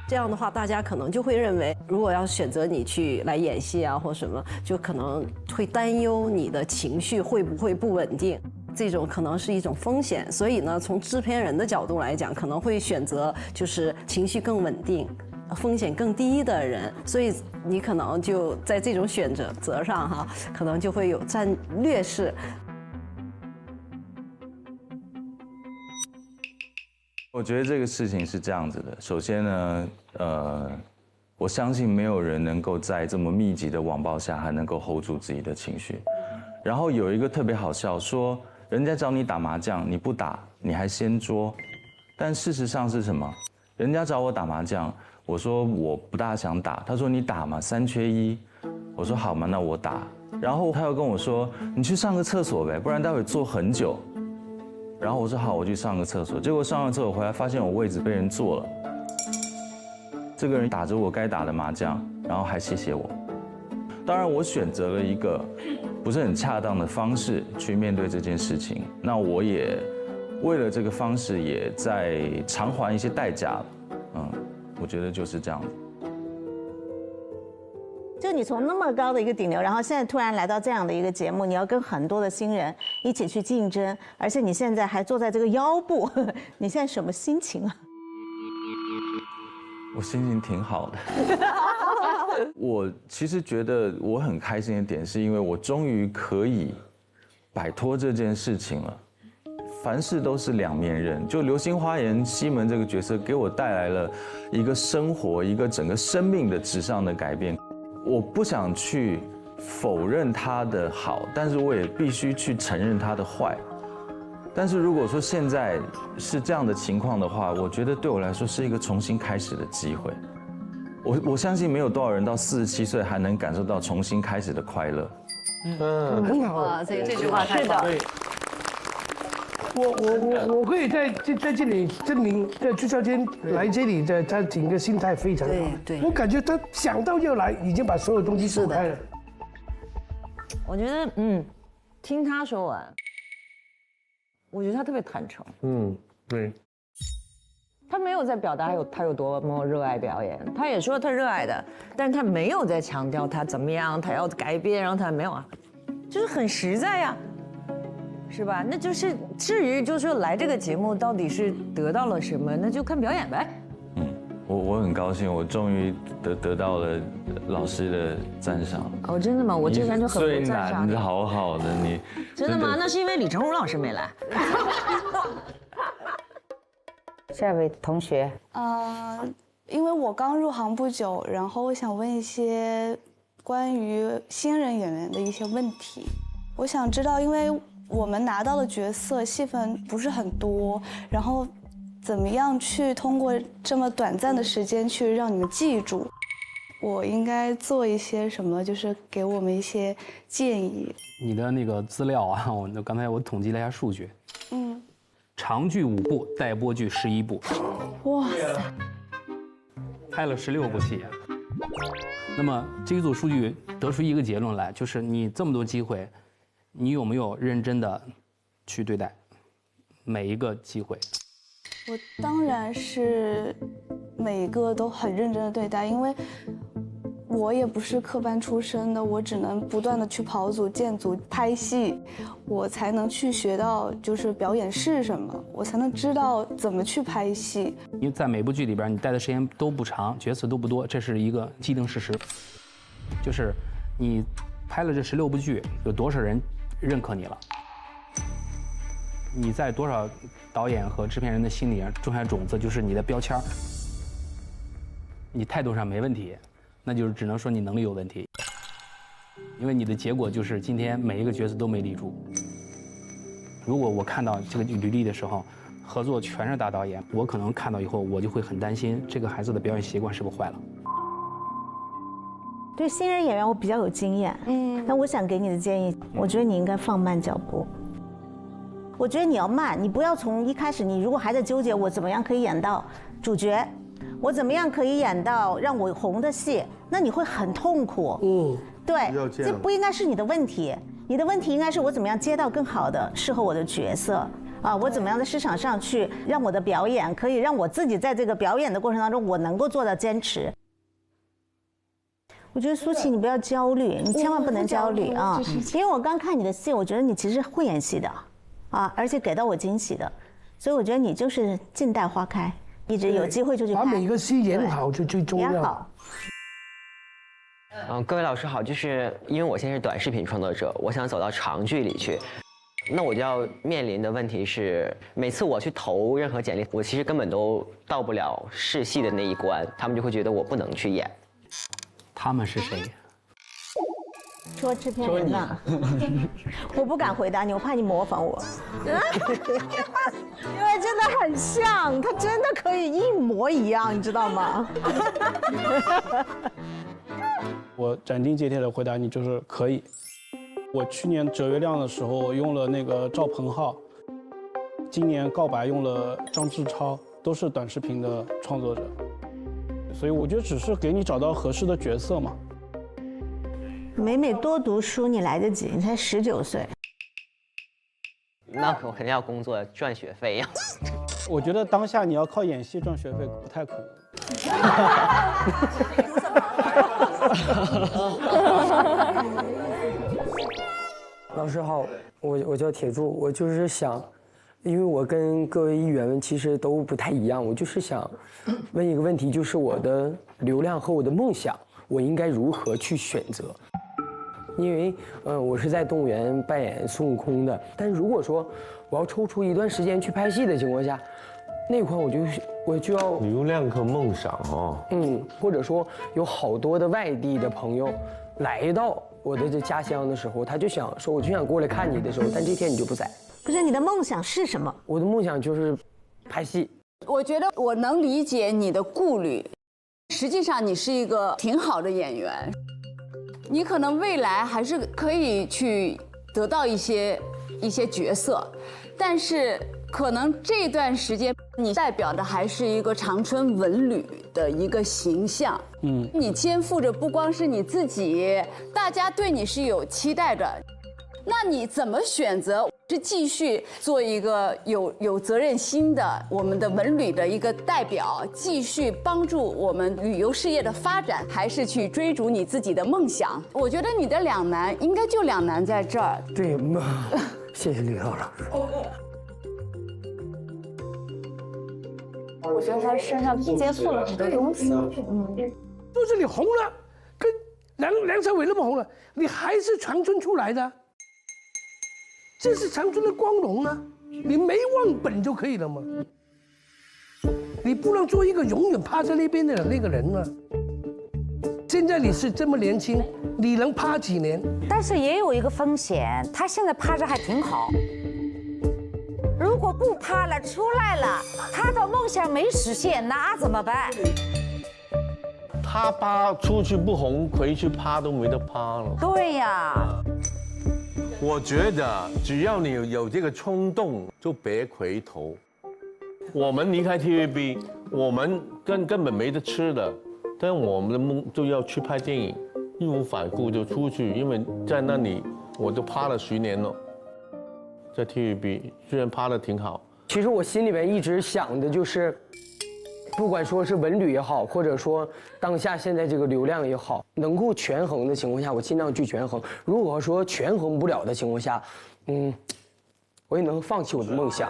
这样的话，大家可能就会认为，如果要选择你去来演戏啊或什么，就可能会担忧你的情绪会不会不稳定。这种可能是一种风险，所以呢，从制片人的角度来讲，可能会选择就是情绪更稳定，风险更低的人，所以你可能就在这种选择上哈，可能就会有占劣势。我觉得这个事情是这样子的，首先呢，我相信没有人能够在这么密集的网暴下还能够 hold 住自己的情绪。然后有一个特别好笑，说人家找你打麻将，你不打，你还掀桌，但事实上是什么？人家找我打麻将，我说我不大想打，他说你打嘛，3缺1，我说好嘛，那我打。然后他又跟我说你去上个厕所呗，不然待会坐很久。然后我说好，我去上个厕所。结果上完厕所回来，发现我位置被人坐了。这个人打着我该打的麻将，然后还谢谢我。当然，我选择了一个不是很恰当的方式去面对这件事情。那我也为了这个方式，也在偿还一些代价了。我觉得就是这样子。就你从那么高的一个顶流，然后现在突然来到这样的一个节目，你要跟很多的新人一起去竞争，而且你现在还坐在这个腰部，你现在什么心情啊？我心情挺好的。我其实觉得我很开心的点，是因为我终于可以摆脱这件事情了。凡事都是两面刃，就《流星花园》西门这个角色给我带来了一个生活、一个整个生命的质上的改变。我不想去否认他的好，但是我也必须去承认他的坏。但是如果说现在是这样的情况的话，我觉得对我来说是一个重新开始的机会。我相信没有多少人到47岁还能感受到重新开始的快乐。很好啊，这句话太棒了。我可以在这里证明，在朱小坚来这里的他整个心态非常好。对，我感觉他想到要来，已经把所有东西说开了。我觉得，听他说完，我觉得他特别坦诚。对。他没有在表达他有多么热爱表演，他也说他热爱的，但是他没有在强调他怎么样，他要改变，然后他没有啊，就是很实在呀。是吧？那就是至于就是说来这个节目到底是得到了什么，那就看表演呗。我很高兴，我终于得到了老师的赞赏。哦，真的吗？我之前就很最不赞赏难的，好好的你。真的吗？那是因为李成儒老师没来。下一位同学。因为我刚入行不久，然后我想问一些关于新人演员的一些问题。我想知道，因为我们拿到的角色戏份不是很多，然后怎么样去通过这么短暂的时间去让你们记住？我应该做一些什么？就是给我们一些建议。你的那个资料啊，刚才我统计了一下数据，长剧5部，待播剧11部，哇塞，拍了16部戏。那么这一组数据得出一个结论来，就是你这么多机会，你有没有认真的去对待每一个机会？我当然是每个都很认真的对待，因为我也不是科班出身的，我只能不断的去跑组、建组、拍戏，我才能去学到就是表演是什么，我才能知道怎么去拍戏。因为在每部剧里边，你待的时间都不长，角色都不多，这是一个既定事实。就是你拍了这16部剧，有多少人认可你了？你在多少导演和制片人的心里种下种子，就是你的标签。你态度上没问题，那就是只能说你能力有问题。因为你的结果就是今天每一个角色都没立住。如果我看到这个履历的时候，合作全是大导演，我可能看到以后，我就会很担心这个孩子的表演习惯是不是坏了。对新人演员，我比较有经验。那我想给你的建议，我觉得你应该放慢脚步。我觉得你要慢，你不要从一开始，你如果还在纠结我怎么样可以演到主角，我怎么样可以演到让我红的戏，那你会很痛苦。对，这不应该是你的问题。你的问题应该是我怎么样接到更好的适合我的角色啊，我怎么样在市场上去让我的表演可以让我自己在这个表演的过程当中我能够做到坚持。我觉得舒淇，你不要焦虑，你千万不能焦虑啊！因为我刚看你的戏，我觉得你其实会演戏的，啊，而且给到我惊喜的，所以我觉得你就是静待花开，一直有机会就去拍，把每个戏演好就最重要。演好。各位老师好，就是因为我现在是短视频创作者，我想走到长剧里去，那我就要面临的问题是，每次我去投任何简历，我其实根本都到不了试戏的那一关，他们就会觉得我不能去演。他们是谁？说制片人呢？我不敢回答你，我怕你模仿我。因为真的很像，他真的可以一模一样，你知道吗？我斩钉截铁的回答你，就是可以。我去年《折月亮》的时候用了那个赵鹏浩，今年《告白》用了张志超，都是短视频的创作者，所以我觉得只是给你找到合适的角色嘛。美美多读书，你来得及，你才19岁。那我肯定要工作赚学费呀。我觉得当下你要靠演戏赚学费不太可能。老师好，我叫铁柱，我就是想，因为我跟各位议员们其实都不太一样，我就是想问一个问题，就是我的流量和我的梦想，我应该如何去选择？因为我是在动物园扮演孙悟空的，但如果说我要抽出一段时间去拍戏的情况下，那块我就要流量和梦想哦，或者说有好多的外地的朋友来到我的这家乡的时候，他就想说我就想过来看你的时候，但这天你就不在。不是你的梦想是什么？我的梦想就是拍戏。我觉得我能理解你的顾虑，实际上你是一个挺好的演员，你可能未来还是可以去得到一些角色，但是可能这段时间你代表的还是一个长春文旅的一个形象。你肩负着不光是你自己，大家对你是有期待的。那你怎么选择？是继续做一个有责任心的我们的文旅的一个代表，继续帮助我们旅游事业的发展，还是去追逐你自己的梦想？我觉得你的两难应该就两难在这儿。对，谢谢李老师。我觉得他身上接触了很多东西。就是你红了，跟梁朝伟那么红了，你还是长春出来的。这是长春的光荣啊！你没忘本就可以了嘛。你不能做一个永远趴在那边的那个人啊。现在你是这么年轻，你能趴几年？但是也有一个风险，他现在趴着还挺好。如果不趴了，出来了，他的梦想没实现，那怎么办？他趴出去不红，回去趴都没得趴了。对呀。我觉得只要你有这个冲动，就别回头。我们离开 TVB， 我们根本没得吃的，但我们的梦就要去拍电影，义无反顾就出去，因为在那里我都趴了10年了，在 TVB 虽然趴得挺好。其实我心里面一直想的就是，不管说是文旅也好，或者说当下现在这个流量也好，能够权衡的情况下，我尽量去权衡。如果说权衡不了的情况下，我也能放弃我的梦想。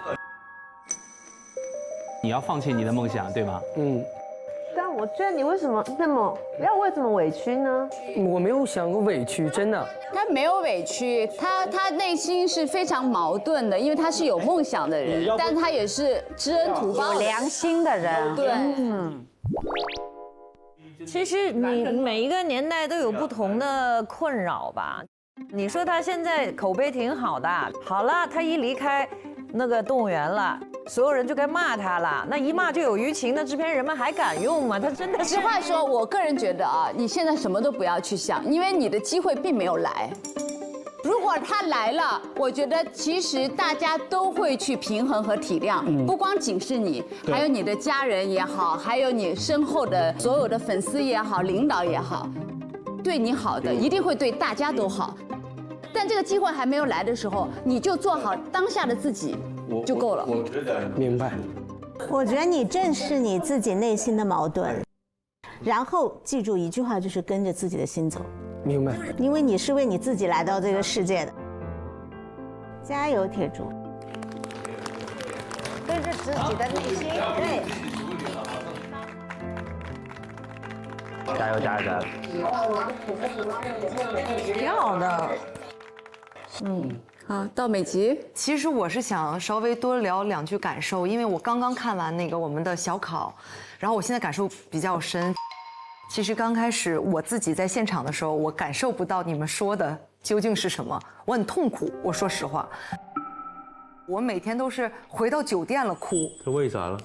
你要放弃你的梦想，对吗？但我觉得你为什么为什么委屈呢？我没有想过委屈，真的。他没有委屈，他内心是非常矛盾的，因为他是有梦想的人，但他也是知恩图报、有良心的人。对，其实你每一个年代都有不同的困扰吧。你说他现在口碑挺好的，好了，他一离开那个动物园了，所有人就该骂他了。那一骂就有舆情，那制片人们还敢用吗？他真的是。实话说，我个人觉得啊，你现在什么都不要去想，因为你的机会并没有来。如果他来了，我觉得其实大家都会去平衡和体谅，不光仅是你，还有你的家人也好，还有你身后的所有的粉丝也好，领导也好，对你好的一定会对大家都好。但这个机会还没有来的时候，你就做好当下的自己就够了。我觉得明白。我觉得你正视你自己内心的矛盾，然后记住一句话，就是跟着自己的心走。明白。因为你是为你自己来到这个世界的。加油，铁柱！跟着自己的内心，对。加油加油加油！挺好的。好，到美吉。其实我是想稍微多聊2句感受，因为我刚刚看完那个我们的小考，然后我现在感受比较深。其实刚开始我自己在现场的时候，我感受不到你们说的究竟是什么，我很痛苦。我说实话，我每天都是回到酒店了哭。这为啥呢？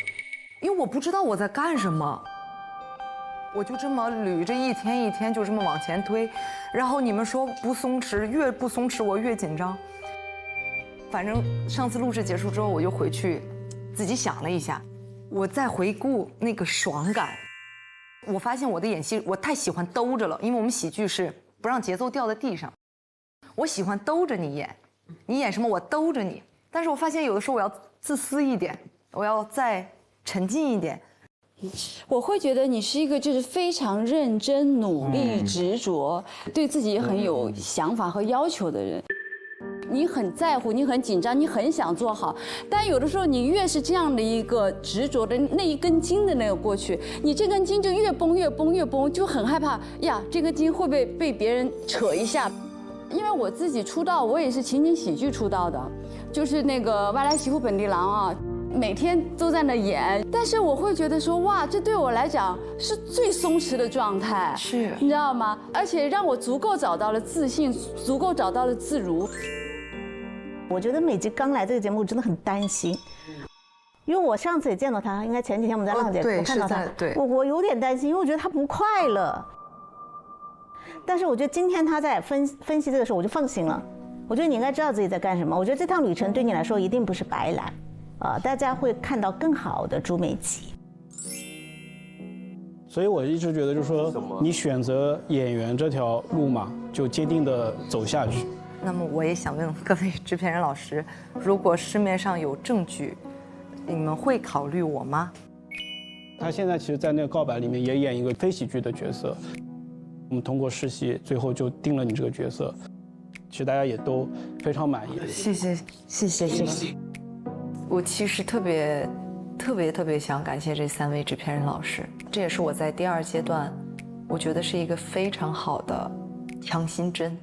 因为我不知道我在干什么。我就这么捋着一天一天就这么往前推，然后你们说不松弛，越不松弛我越紧张。反正上次录制结束之后，我就回去自己想了一下，我再回顾那个爽感，我发现我的演戏我太喜欢兜着了，因为我们喜剧是不让节奏掉在地上，我喜欢兜着你演，你演什么我兜着你，但是我发现有的时候我要自私一点，我要再沉浸一点。我会觉得你是一个就是非常认真、努力、执着，对自己很有想法和要求的人。你很在乎，你很紧张，你很想做好，但有的时候你越是这样的一个执着的那一根筋的那个过去，你这根筋就越绷越绷越绷，就很害怕呀，这根筋会不会被别人扯一下？因为我自己出道，我也是情景喜剧出道的，就是那个外来媳妇本地郎啊。每天都在那演，但是我会觉得说，哇，这对我来讲是最松弛的状态，是，你知道吗？而且让我足够找到了自信，足够找到了自如。我觉得美吉刚来这个节目真的很担心，因为我上次也见到他，应该前几天我们在浪姐，我看到他，我有点担心，因为我觉得他不快乐。但是我觉得今天他在分析这个时候，我就放心了。我觉得你应该知道自己在干什么。我觉得这趟旅程对你来说一定不是白来。大家会看到更好的朱美吉。所以我一直觉得，就是说，你选择演员这条路嘛，就坚定的走下去。那么我也想问各位制片人老师，如果市面上有证据，你们会考虑我吗？他现在其实，在那个告白里面也演一个非喜剧的角色，我们通过试戏，最后就定了你这个角色，其实大家也都非常满意。谢谢。我其实特别想感谢这3位制片人老师，这也是我在第2阶段，我觉得是一个非常好的强心针，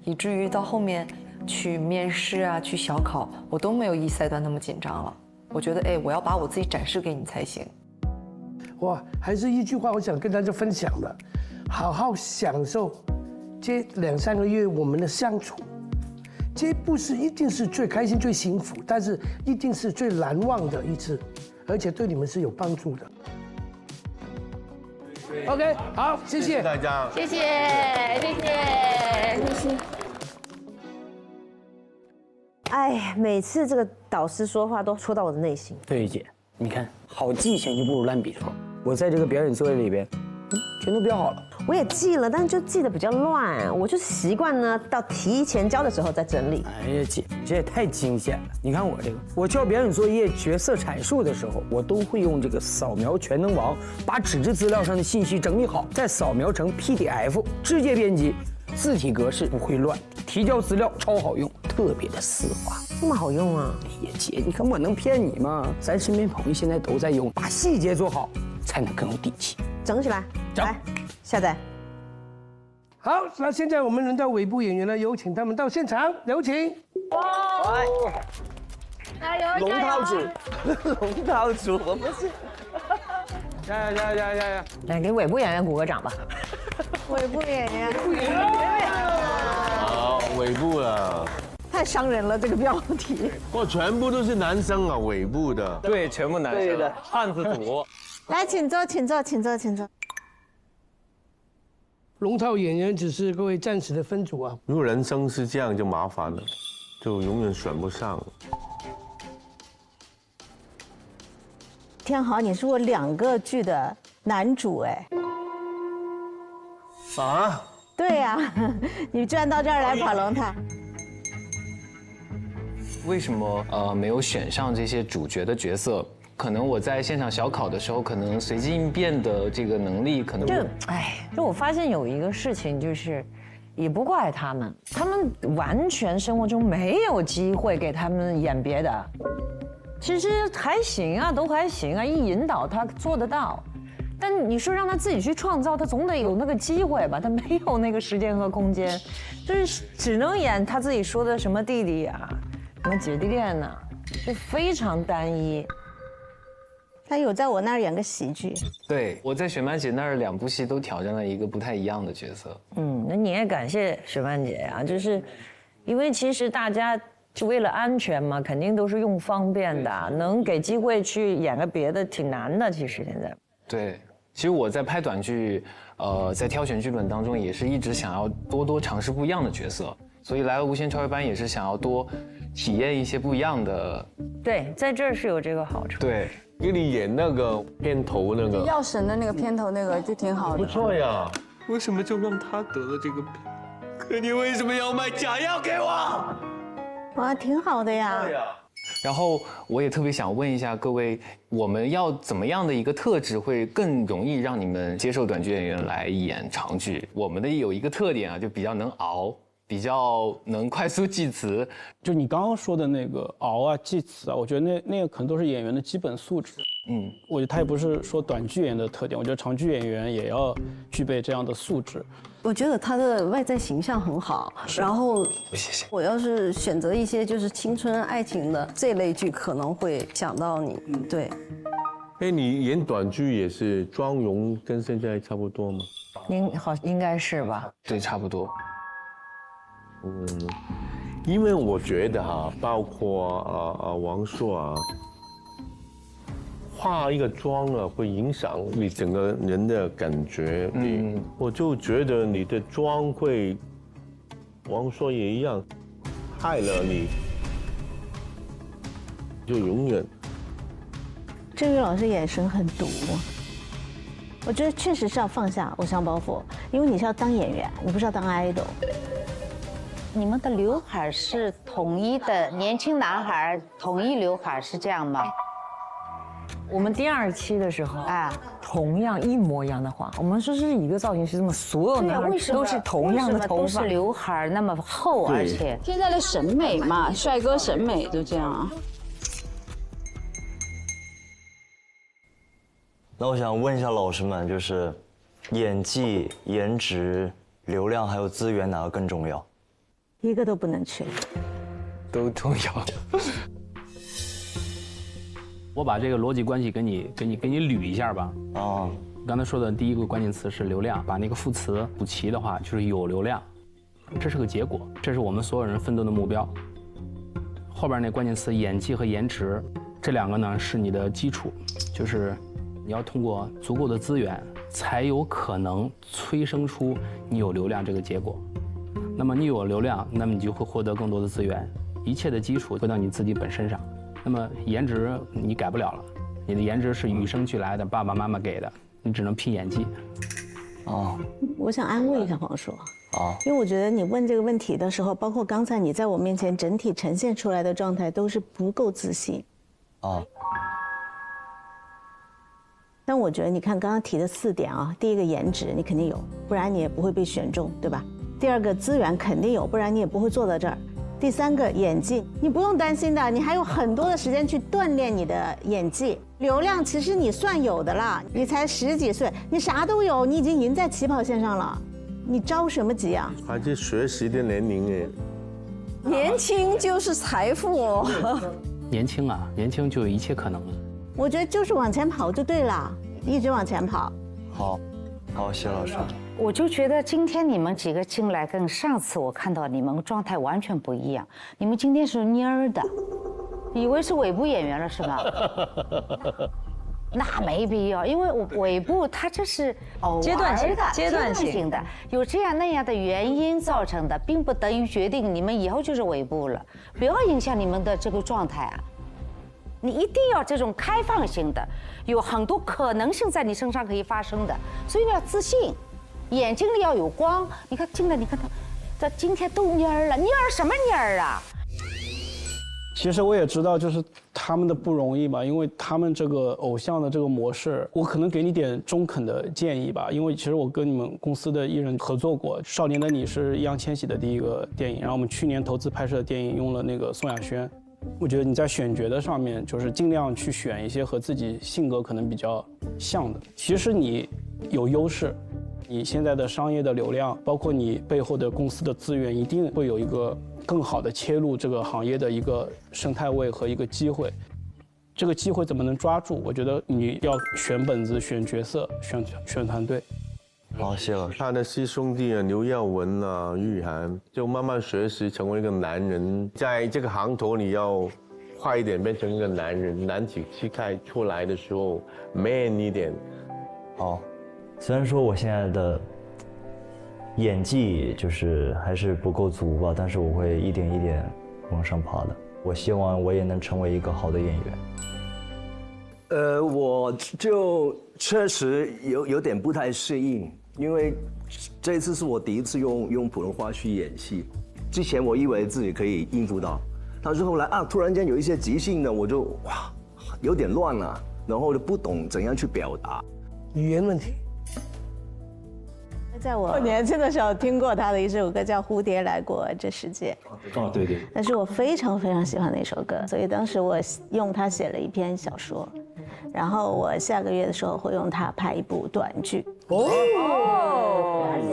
以至于到后面去面试啊、去小考，我都没有一赛段那么紧张了。我觉得，我要把我自己展示给你才行。哇，还是一句话，我想跟大家分享的，好好享受这2、3个月我们的相处。这不是一定是最开心、最幸福，但是一定是最难忘的一次，而且对你们是有帮助的。OK， 好，谢谢大家，谢谢。哎，每次这个导师说话都戳到我的内心。对姐，你看，好记性就不如烂笔头。我在这个表演作业里边，全都标好了。我也记了，但是就记得比较乱，我就习惯呢，到提前交的时候再整理。哎呀姐，这也太惊险了！你看我这个，我交表演作业、角色阐述的时候，我都会用这个扫描全能王，把纸质资料上的信息整理好，再扫描成 PDF， 直接编辑，字体格式不会乱，提交资料超好用，特别的丝滑。这么好用啊！哎呀姐，你看我能骗你吗？咱身边朋友现在都在用，把细节做好，才能更有底气。整起来，来下载。好，那现在我们轮到尾部演员了，有请他们到现场，有请。加油！龙套组，龙套组，我们是。加油！来，给尾部演员鼓个掌吧。尾部演员，好，尾部了。太伤人了，这个标题。哇，全部都是男生啊，尾部的。对，全部男生。对的，汉子组。来，请坐。龙套演员只是各位暂时的分组啊。如果人生是这样就麻烦了，就永远选不上。天豪，你是我2个剧的男主哎。啊？对呀，你居然到这儿来跑龙套。为什么没有选上这些主角的角色？可能我在现场小考的时候，可能随机应变的这个能力可能就我发现有一个事情就是，也不怪他们完全生活中没有机会给他们演别的。其实还行啊，都还行啊，一引导他做得到。但你说让他自己去创造，他总得有那个机会吧？他没有那个时间和空间，就是只能演他自己说的什么弟弟啊，什么姐弟恋呐，就非常单一。他有在我那儿演个喜剧。对，我在雪曼姐那儿2部戏都挑战了一个不太一样的角色。那你也感谢雪曼姐呀，就是因为其实大家就为了安全嘛，肯定都是用方便的，能给机会去演个别的挺难的。其实现在，对，其实我在拍短剧，在挑选剧本当中，也是一直想要多尝试不一样的角色，所以来了无限超越班也是想要多体验一些不一样的。对，在这儿是有这个好处。对，给你演那个片头那个药神的那个片头那个就挺好的，不错呀。为什么就让他得了这个病？可你为什么要卖假药给我？哇，挺好的呀。对呀。然后我也特别想问一下各位，我们要怎么样的一个特质会更容易让你们接受短剧演员来演长剧？我们的有一个特点啊，就比较能熬，比较能快速记词。就你刚刚说的那个熬啊、记词啊，我觉得那个可能都是演员的基本素质。我觉得他也不是说短剧演员的特点，我觉得长剧演员也要具备这样的素质。我觉得他的外在形象很好，然后谢谢。我要是选择一些就是青春爱情的这类剧，可能会想到你。对。哎，你演短剧也是妆容跟现在差不多吗？应该是吧？对，差不多。因为我觉得哈，包括王朔啊，化一个妆啊，会影响你整个人的感觉。我就觉得你的妆会，王朔也一样，害了你，就永远。郑宇老师眼神很毒，我觉得确实是要放下偶像包袱，因为你是要当演员，你不是要当 idol。你们的刘海是统一的，年轻男孩统一刘海是这样吗？我们第2期的时候同样一模一样的话，我们说是一个造型师，这么所有男孩都是同样的头发，都是刘海那么厚，而且现在的审美嘛，帅哥审美就这样啊。那我想问一下老师们，就是演技、颜值、流量还有资源，哪个更重要？一个都不能缺，都重要。我把这个逻辑关系给你捋一下吧。刚才说的第一个关键词是流量，把那个副词补齐的话，就是有流量，这是个结果，这是我们所有人奋斗的目标。后边那关键词演技和颜值，这2个呢是你的基础，就是你要通过足够的资源，才有可能催生出你有流量这个结果。那么你有流量，那么你就会获得更多的资源，一切的基础回到你自己本身上。那么颜值你改不了了，你的颜值是与生俱来的，爸爸妈妈给的，你只能拼演技。我想安慰一下黄硕，因为我觉得你问这个问题的时候，包括刚才你在我面前整体呈现出来的状态都是不够自信。但我觉得你看刚刚提的4点啊，第一个颜值你肯定有，不然你也不会被选中，对吧？第2个资源肯定有，不然你也不会坐到这儿。第3个演技，你不用担心的，你还有很多的时间去锻炼你的演技。流量其实你算有的啦，你才10几岁，你啥都有，你已经赢在起跑线上了，你着什么急啊？还是学习的年龄哎，年轻就是财富。年轻啊，年轻就有一切可能了。我觉得就是往前跑就对了，一直往前跑。好，谢老师。我就觉得今天你们几个进来跟上次我看到你们状态完全不一样。你们今天是蔫儿的，以为是尾部演员了是吧？那没必要，因为尾部它这是阶段性的，有这样那样的原因造成的，并不等于决定你们以后就是尾部了，不要影响你们的这个状态啊。你一定要这种开放性的，有很多可能性在你身上可以发生的，所以你要自信，眼睛里要有光。你看进来，你看他今天都蔫儿了，蔫儿什么蔫儿啊？其实我也知道，就是他们的不容易吧，因为他们这个偶像的这个模式，我可能给你点中肯的建议吧。因为其实我跟你们公司的艺人合作过，《少年的你》是易烊千玺的第一个电影，然后我们去年投资拍摄的电影用了那个宋亚轩。我觉得你在选角的上面，就是尽量去选一些和自己性格可能比较像的。其实你有优势，你现在的商业的流量，包括你背后的公司的资源，一定会有一个更好的切入这个行业的一个生态位和一个机会。这个机会怎么能抓住？我觉得你要选本子、选角色、选团队。好，谢老师。他的师兄弟啊，刘耀文啊、玉涵，就慢慢学习成为一个男人，在这个行头你要快一点变成一个男人，男子气概出来的时候 man 一点。好，虽然说我现在的演技就是还是不够足吧，但是我会一点一点往上爬的。我希望我也能成为一个好的演员。我就确实有点不太适应，因为这一次是我第一次用普通话去演戏。之前我以为自己可以应付到，但是后来突然间有一些即兴的，我就有点乱了，然后就不懂怎样去表达。语言问题。在我年轻的时候听过他的一首歌叫《蝴蝶来过这世界》。哦，对对。但是我非常非常喜欢那首歌，所以当时我用它写了一篇小说，然后我下个月的时候会用它拍一部短剧。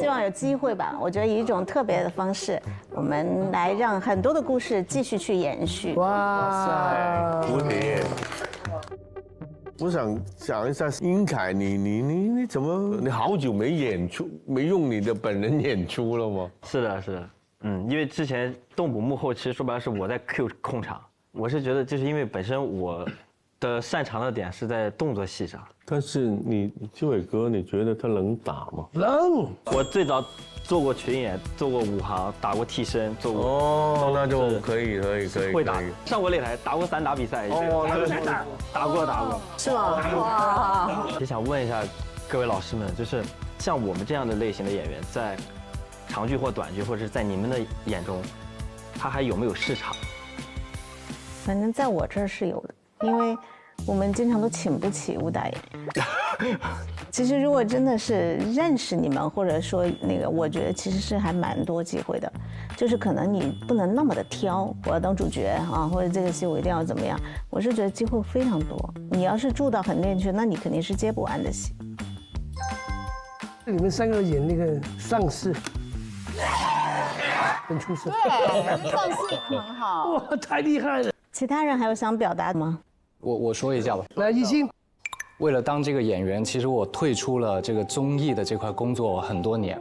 希望有机会吧，我觉得以一种特别的方式，我们来让很多的故事继续去延续。哇，蝴蝶。我想讲一下殷凯，你怎么你好久没演出，没用你的本人演出了吗？是的，是的，因为之前动捕幕后，其实说白了是我在 Q 控场，我是觉得就是因为本身我的擅长的点是在动作戏上。但是志伟哥，你觉得他能打吗？能。我最早做过群演，做过武行，打过替身，做过。哦，那就可以。会打，上过擂台，打过散打比赛。哦，打过。是吗？哇！也想问一下各位老师们，就是像我们这样的类型的演员，在长剧或短剧，或者是在你们的眼中，他还有没有市场？反正在我这儿是有的，因为我们经常都请不起武打演员。其实如果真的是认识你们，或者说那个，我觉得其实是还蛮多机会的，就是可能你不能那么的挑，我要当主角啊，或者这个戏我一定要怎么样。我是觉得机会非常多，你要是住到很内去，那你肯定是接不完的戏。你们3个演那个上士，很出色。对，上士也很好。哇，太厉害了！其他人还有想表达的吗？我说一下吧。来，一心。为了当这个演员，其实我退出了这个综艺的这块工作很多年，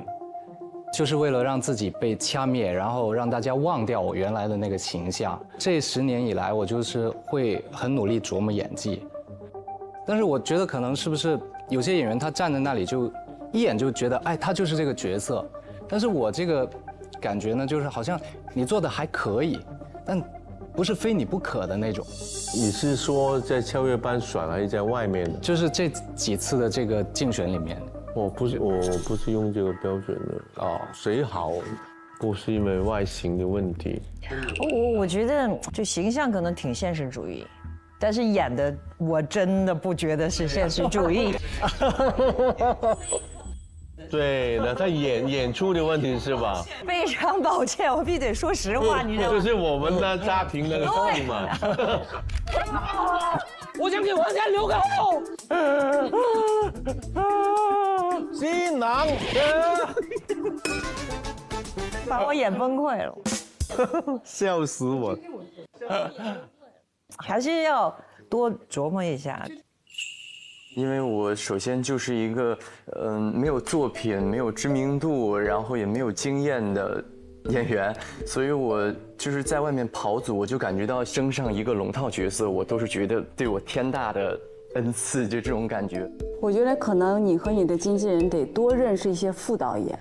就是为了让自己被掐灭，然后让大家忘掉我原来的那个形象。这10年以来，我就是会很努力琢磨演技。但是我觉得可能是不是有些演员他站在那里就一眼就觉得，哎，他就是这个角色。但是我这个感觉呢，就是好像你做的还可以，但不是非你不可的那种。你是说在超越班选，还是在外面的？就是这几次的这个竞选里面。我不是用这个标准的哦。谁好，不是因为外形的问题。我觉得就形象可能挺现实主义，但是演的我真的不觉得是现实主义。对，那他演出的问题是吧？非常抱歉，我必须得说实话，你知道吗？这是我们的家庭的痛嘛。我想给王家留个后。新郎，把我演崩溃了，笑死我。还是要多琢磨一下。因为我首先就是一个没有作品、没有知名度，然后也没有经验的演员，所以我就是在外面跑组，我就感觉到升上一个龙套角色，我都是觉得对我天大的恩赐，就这种感觉。我觉得可能你和你的经纪人得多认识一些副导演，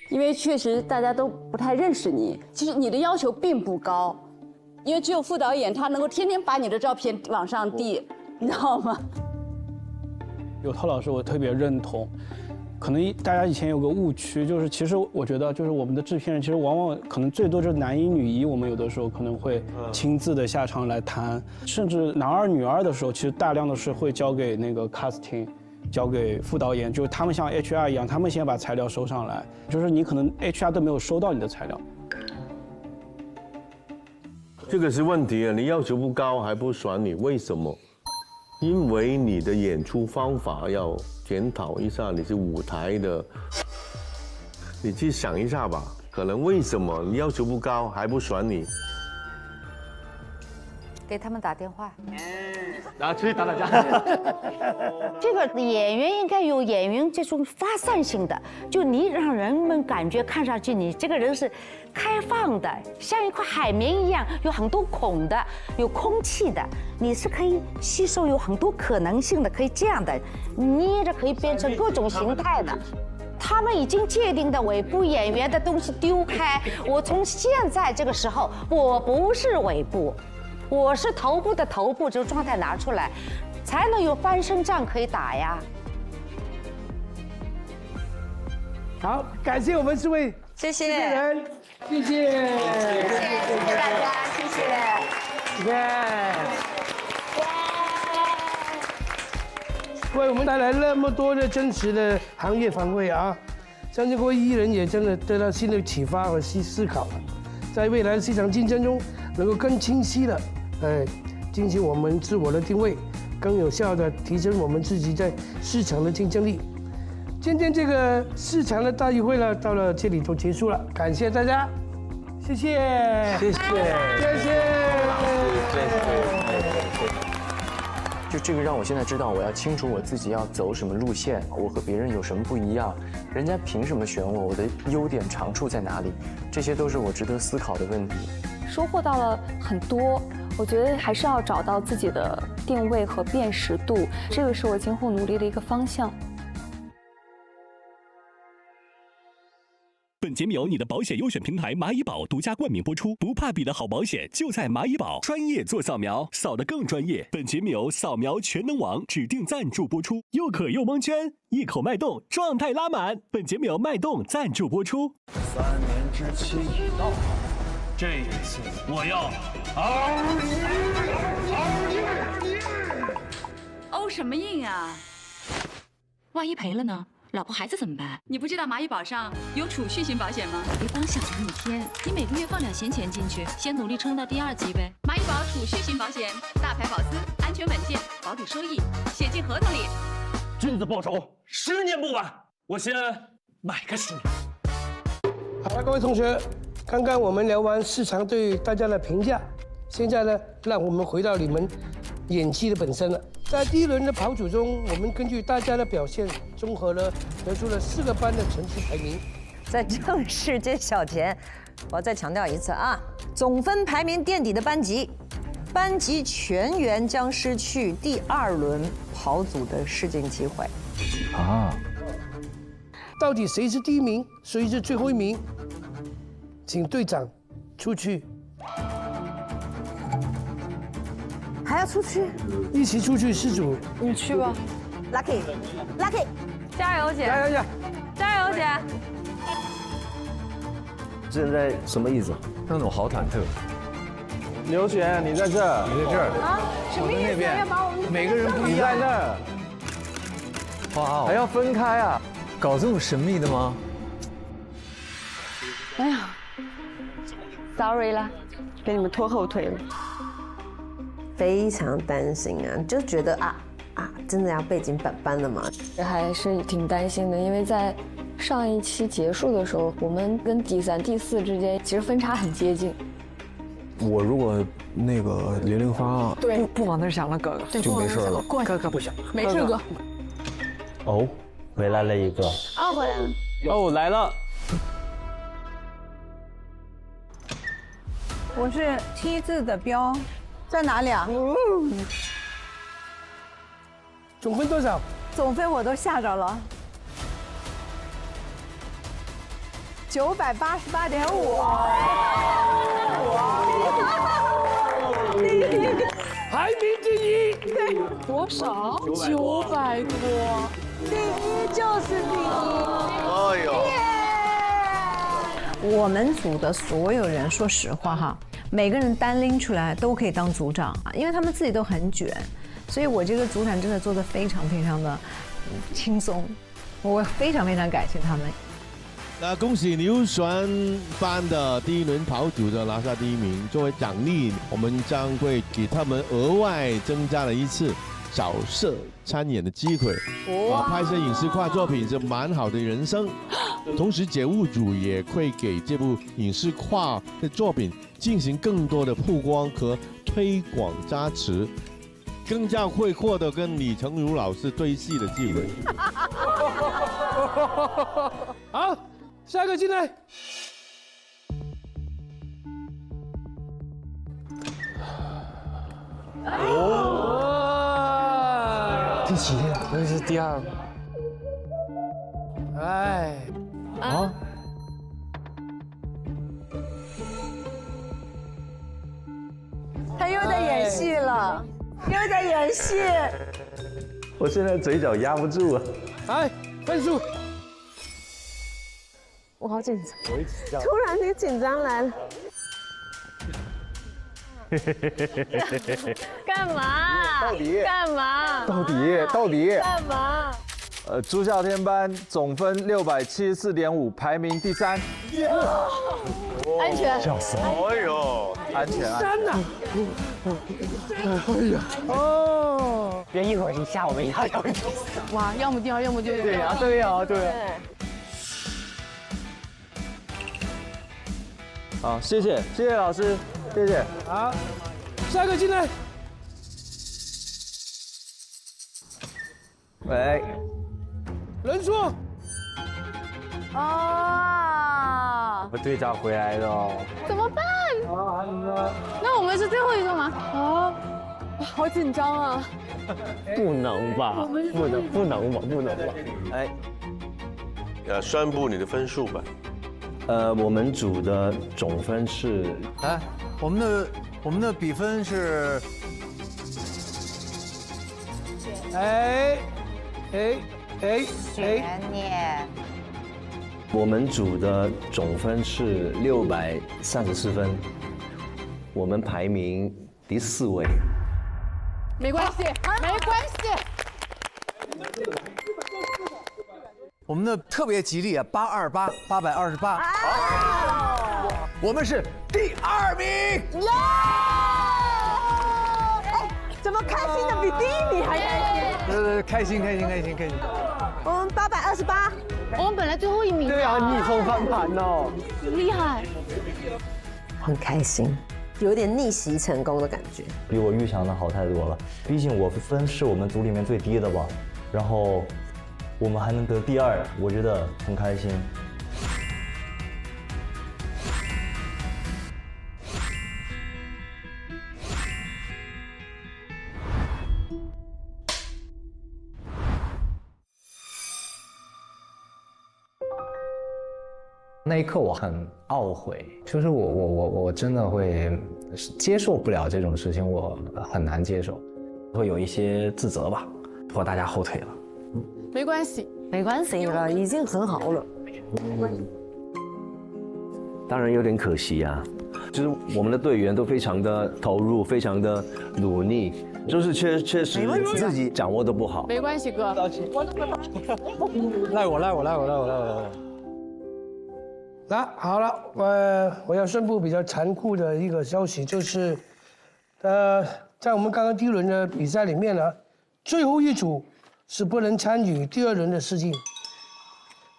因为确实大家都不太认识你。其实你的要求并不高，因为只有副导演他能够天天把你的照片往上递，你知道吗？有涛老师，我特别认同。可能大家以前有个误区，就是其实我觉得，就是我们的制片人其实往往可能最多就是男一女一，我们有的时候可能会亲自的下场来谈，甚至男二女二的时候，其实大量的是会交给那个 casting， 交给副导演，就是他们像 HR 一样，他们先把材料收上来，就是你可能 HR 都没有收到你的材料。这个是问题啊！你要求不高还不选你，为什么？因为你的演出方法要检讨一下，你是舞台的，你去想一下吧。可能为什么你要求不高还不选你？给他们打电话。然后出去打架。这个演员应该有演员这种发散性的，就你让人们感觉看上去你这个人是开放的，像一块海绵一样，有很多孔的，有空气的，你是可以吸收有很多可能性的，可以这样的捏着，可以变成各种形态的。他们已经界定的尾部演员的东西丢开，我从现在这个时候，我不是尾部。我是头部的头部，这个状态拿出来，才能有翻身仗可以打呀。好，感谢我们4位谢谢人，谢谢，谢谢大家，谢谢。为我们带来那么多的真实的行业反馈啊，相信各位艺人也真的得到新的启发和思考了，在未来的市场竞争中，能够更清晰的进行我们自我的定位，更有效的提升我们自己在市场的竞争力。今天这个市场的大议会呢，到了这里就结束了，感谢大家，谢谢，谢谢，谢谢。就这个让我现在知道，我要清楚我自己要走什么路线，我和别人有什么不一样，人家凭什么选我，我的优点长处在哪里，这些都是我值得思考的问题。收获到了很多，我觉得还是要找到自己的定位和辨识度，这个是我今后努力的一个方向。本节目由你的保险优选平台蚂蚁保独家冠名播出，不怕比的好保险就在蚂蚁保，专业做扫描，扫得更专业。本节目由扫描全能王指定赞助播出，又渴又蒙圈，一口脉动，状态拉满。本节目由脉动赞助播出。3年之期已到，这一次我要欧什么硬啊？万一赔了呢？老婆孩子怎么办？你不知道蚂蚁保上有储蓄型保险吗？别光想着一天，你每个月放点闲钱进去，先努力撑到第2级呗。蚂蚁保储蓄型保险，大牌保资，安全稳健，保底收益写进合同里。君子报仇，10年不晚。我先买个10年。好了，各位同学，刚刚我们聊完市场对大家的评价，现在呢，让我们回到你们演技的本身了。在第1轮的跑组中，我们根据大家的表现，综合了得出了4个班的层次排名。在正式揭晓前，我要再强调一次啊，总分排名垫底的班级全员将失去第2轮跑组的试镜机会。啊，到底谁是第1名，谁是最后1名？请队长出去。还要出去？一起出去试组。你去吧 ，Lucky， 加油姐！加油姐！加油姐！现在什么意思？让我好忐忑。刘璇，你在这儿，你在这儿啊？什么意思？要把我们每个人不一样。你在那儿。哇，还要分开啊？搞这么神秘的吗？哎呀 ，sorry 啦，给你们拖后腿了。非常担心啊，就觉得真的要背景本班了吗？还是挺担心的，因为在上一期结束的时候，我们跟第3、第4之间其实分差很接近。我如果那个00发，对，不往那儿想了，哥哥就没事了。哥哥不行，没事哥。哦，回来了一个。哦，回来了。哦，来了。我是T字的标。在哪里啊？总分多少？总分我都吓着了，988.5。排名第1。对，多少？900多。第1就是第1。哎呦！我们组的所有人，说实话哈。每个人单拎出来都可以当组长，因为他们自己都很卷，所以我这个组长真的做得非常非常的轻松，我非常非常感谢他们。那恭喜刘璇班的第一轮跑组的拿下第1名。作为奖励，我们将会给他们额外增加了1次角色参演的机会。拍摄影视跨作品是蛮好的人生。同时，节目组也会给这部影视跨的作品进行更多的曝光和推广加持，更加会获得跟李成儒老师对戏的机会。好，下一个进来。第几天？那是第2。哎，啊，他又在演戏了，又在演戏。我现在嘴角压不住啊！来，分数。我好紧张，突然那个紧张来了。干嘛？到底干嘛？到底干嘛？朱孝天班总分674.5，排名第3。安全。笑死！哎呦，安全。3呐！哎呀，哦，别一会儿你吓我们一跳。哇，要么第2，要么就对呀，对呀，对呀。好，谢谢老师，谢谢。好，下一个进来。喂，人数。啊！我队长回来了哦。怎么办？那我们是最后一个吗？啊，好紧张啊！不能吧？不能吧？哎，宣布你的分数吧。我们组的总分是，哎，我们的比分是，悬念。我们组的总分是634分，我们排名第4位。没关系，没关系。我们的特别吉利啊，828，828。我们是第2名。耶！哎，怎么开心的比第1名还开心？开心。我们828，我们本来最后1名。对啊，逆风翻盘哦，厉害。很开心，有点逆袭成功的感觉。比我预想的好太多了。毕竟我分是我们组里面最低的吧，然后我们还能得第2，我觉得很开心。那一刻我很懊悔，就是我真的会接受不了这种事情，我很难接受，会有一些自责吧，拖大家后腿了。没关系，没关系了，已经很好了。当然有点可惜啊，就是我们的队员都非常的投入，非常的努力，就是确实自己掌握的不好。没关系，哥。赖我。那好了，我要宣布比较残酷的一个消息，就是，在我们刚刚第1轮的比赛里面呢，最后一组是不能参与第2轮的试镜，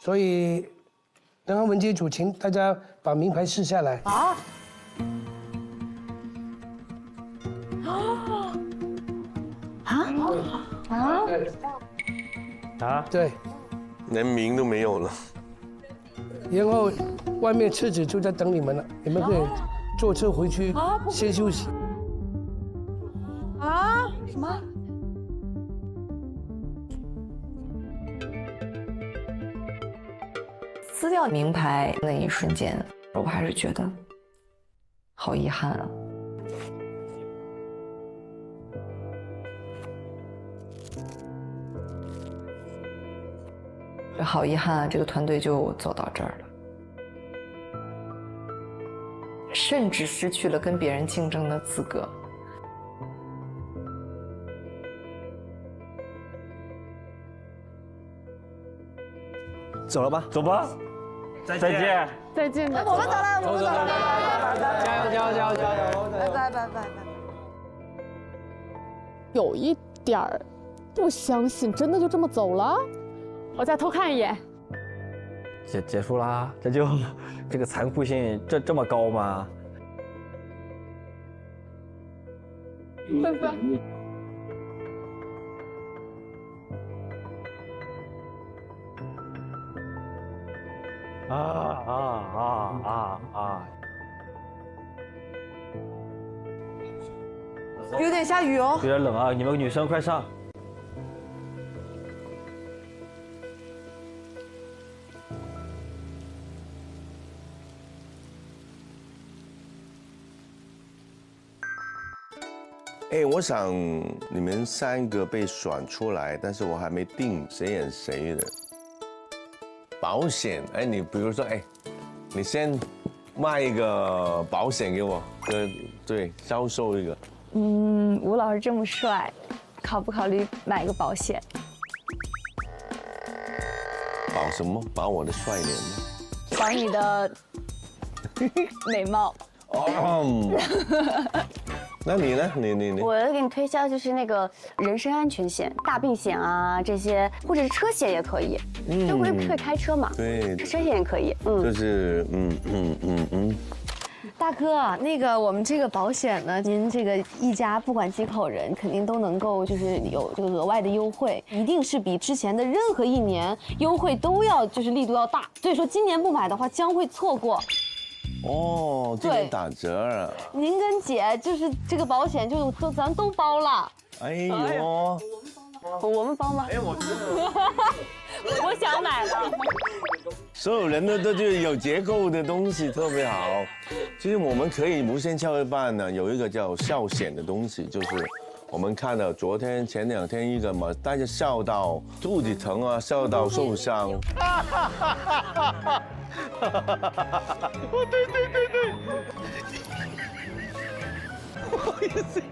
所以仁和文杰组，请大家把名牌撕下来。啊？对，连名都没有了。然后外面车子就在等你们了，你们可以坐车回去先休息。啊？什么？撕掉名牌那一瞬间，我还是觉得好遗憾啊。好遗憾啊，这个团队就走到这儿了，甚至失去了跟别人竞争的资格。走了吧，走吧。再见。再见。我们走了，我们走了，加油加油加油加油！拜拜拜拜。有一点儿不相信，真的就这么走了？我再偷看一眼。结束啦？这个残酷性这么高吗？拜拜。有点下雨哦。有点冷啊，你们女生快上。哎，我想你们3个被选出来，但是我还没定谁演谁的。保险，哎，你比如说，哎，你先卖一个保险给我，对，销售一个。吴老师这么帅，考不考虑买个保险？保什么？保我的帅脸吗？保你的美貌。那你呢？你我给你推销就是那个人身安全险、大病险啊这些，或者是车险也可以。都会开车嘛？对，车险也可以。就是大哥，那个我们这个保险呢，您这个一家不管几口人，肯定都能够就是有这个额外的优惠，一定是比之前的任何一年优惠都要就是力度要大。所以说今年不买的话，将会错过。哦，今年打折啊！您跟姐就是这个保险就咱都包了。哎呦，我们包吗？哎，我想买了。所有人都有结构的东西特别好。其实我们可以无限笑一半呢，有一个叫笑险的东西，就是我们看到昨天前2天一个嘛，大家笑到肚子疼啊，笑到受伤。对，不好意思。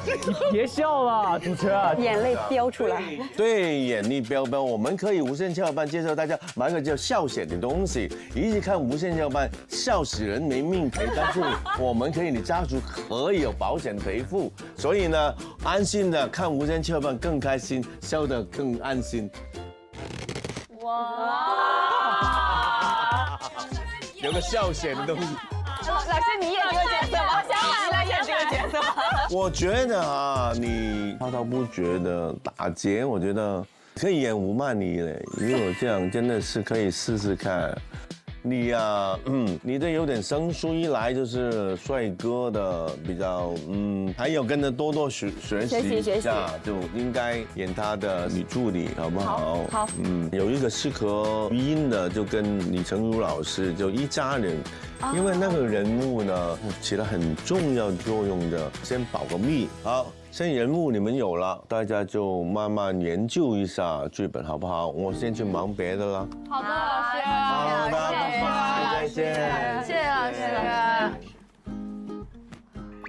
你别笑了，主持人，眼泪飙出来。对，眼泪飙，我们可以无限笑班介绍大家买个叫笑险的东西，一直看无限笑班笑死人没命赔，但是我们可以，你家属可以有保险赔付，所以呢，安心的看无限笑班更开心，笑得更安心。哇！有个笑险的东西。老师，你演这个角色吗？想买了演这个角色。我觉得啊，你倒不觉得打劫，我觉得可以演吴曼妮嘞。如果这样，真的是可以试试看。你呀，你这有点生疏，一来就是帅哥的比较，还有跟着多学习一下，就应该演他的女助理，好不好？好。有一个适合余音的，就跟李成儒老师就一家人。因为那个人物呢起了很重要作用的，先保个密。好，现在人物你们有了，大家就慢慢研究一下剧本，好不好？我先去忙别的了。好的，老师。好的，拜拜，再见。谢谢老师。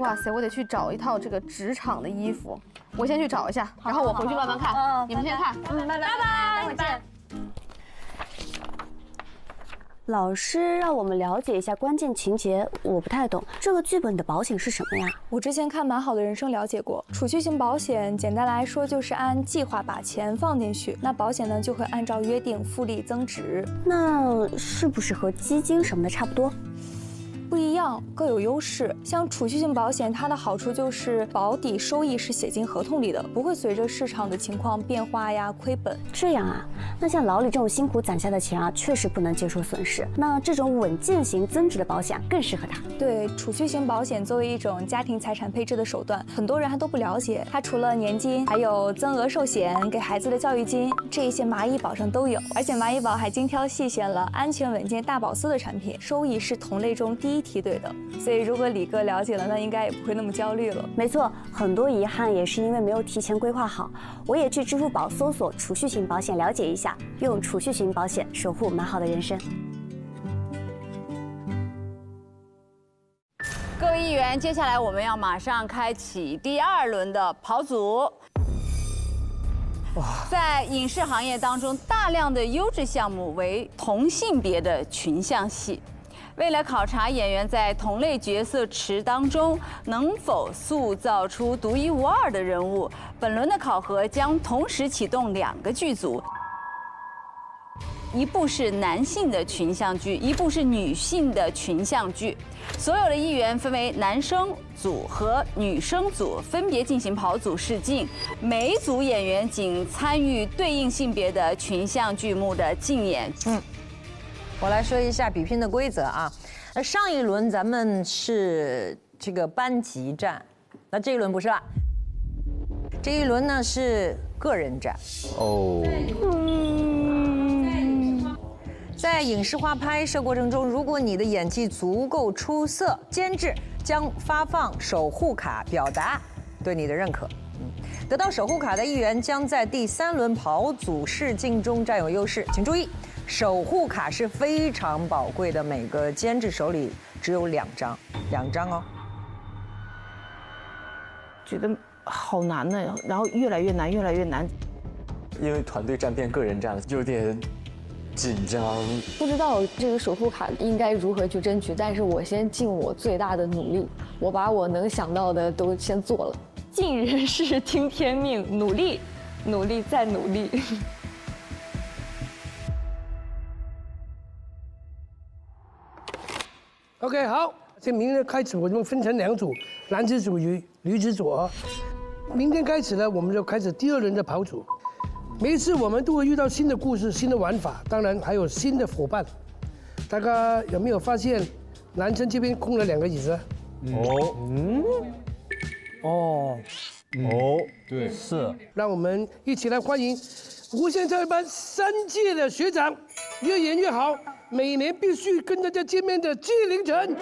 哇塞，我得去找一套这个职场的衣服，我先去找一下，然后我回去慢慢看，你们先看。拜拜，待会见。老师让我们了解一下关键情节，我不太懂。这个剧本的保险是什么呀？我之前看《蛮好的人生》了解过，储蓄型保险简单来说就是按计划把钱放进去，那保险呢就会按照约定复利增值。那是不是和基金什么的差不多？不一样，各有优势。像储蓄型保险，它的好处就是保底收益是写进合同里的，不会随着市场的情况变化呀亏本。这样啊，那像老李这种辛苦攒下的钱啊，确实不能接受损失。那这种稳健型增值的保险更适合他。对，储蓄型保险作为一种家庭财产配置的手段，很多人还都不了解。它除了年金，还有增额寿险、给孩子的教育金，这一些蚂蚁保上都有。而且蚂蚁保还精挑细选了安全稳健大保司的产品，收益是同类中第一梯队的。所以如果李哥了解了，那应该也不会那么焦虑了。没错，很多遗憾也是因为没有提前规划好。我也去支付宝搜索储蓄型保险了解一下，用储蓄型保险守护蛮好的人生。各位议员，接下来我们要马上开启第2轮的跑组。在影视行业当中，大量的优质项目为同性别的群像戏。为了考察演员在同类角色池当中能否塑造出独一无二的人物，本轮的考核将同时启动2个剧组。一部是男性的群像剧，一部是女性的群像剧。所有的艺员分为男生组和女生组，分别进行跑组试镜。每组演员仅参与对应性别的群像剧目的竞演。我来说一下比拼的规则啊。那上一轮咱们是这个班级战，那这一轮不是了。这一轮呢是个人战。哦。在影视化拍摄过程中，如果你的演技足够出色，监制将发放守护卡，表达对你的认可。得到守护卡的艺员将在第3轮跑组试镜中占有优势。请注意，守护卡是非常宝贵的，每个监制手里只有2张，2张哦。觉得好难呢，然后越来越难，越来越难。因为团队战变个人战了，有点紧张，不知道这个守护卡应该如何去争取，但是我先尽我最大的努力，我把我能想到的都先做了。尽人事，听天命，努力，努力再努力。OK， 好，这明天开始我们分成2组，男子组与女子组啊。明天开始呢，我们就开始第2轮的跑组。每一次我们都会遇到新的故事、新的玩法，当然还有新的伙伴。大家有没有发现，男生这边空了2个椅子？对，是。让我们一起来欢迎无限超班3届的学长，越演越好，每年必须跟大家见面的纪凌尘。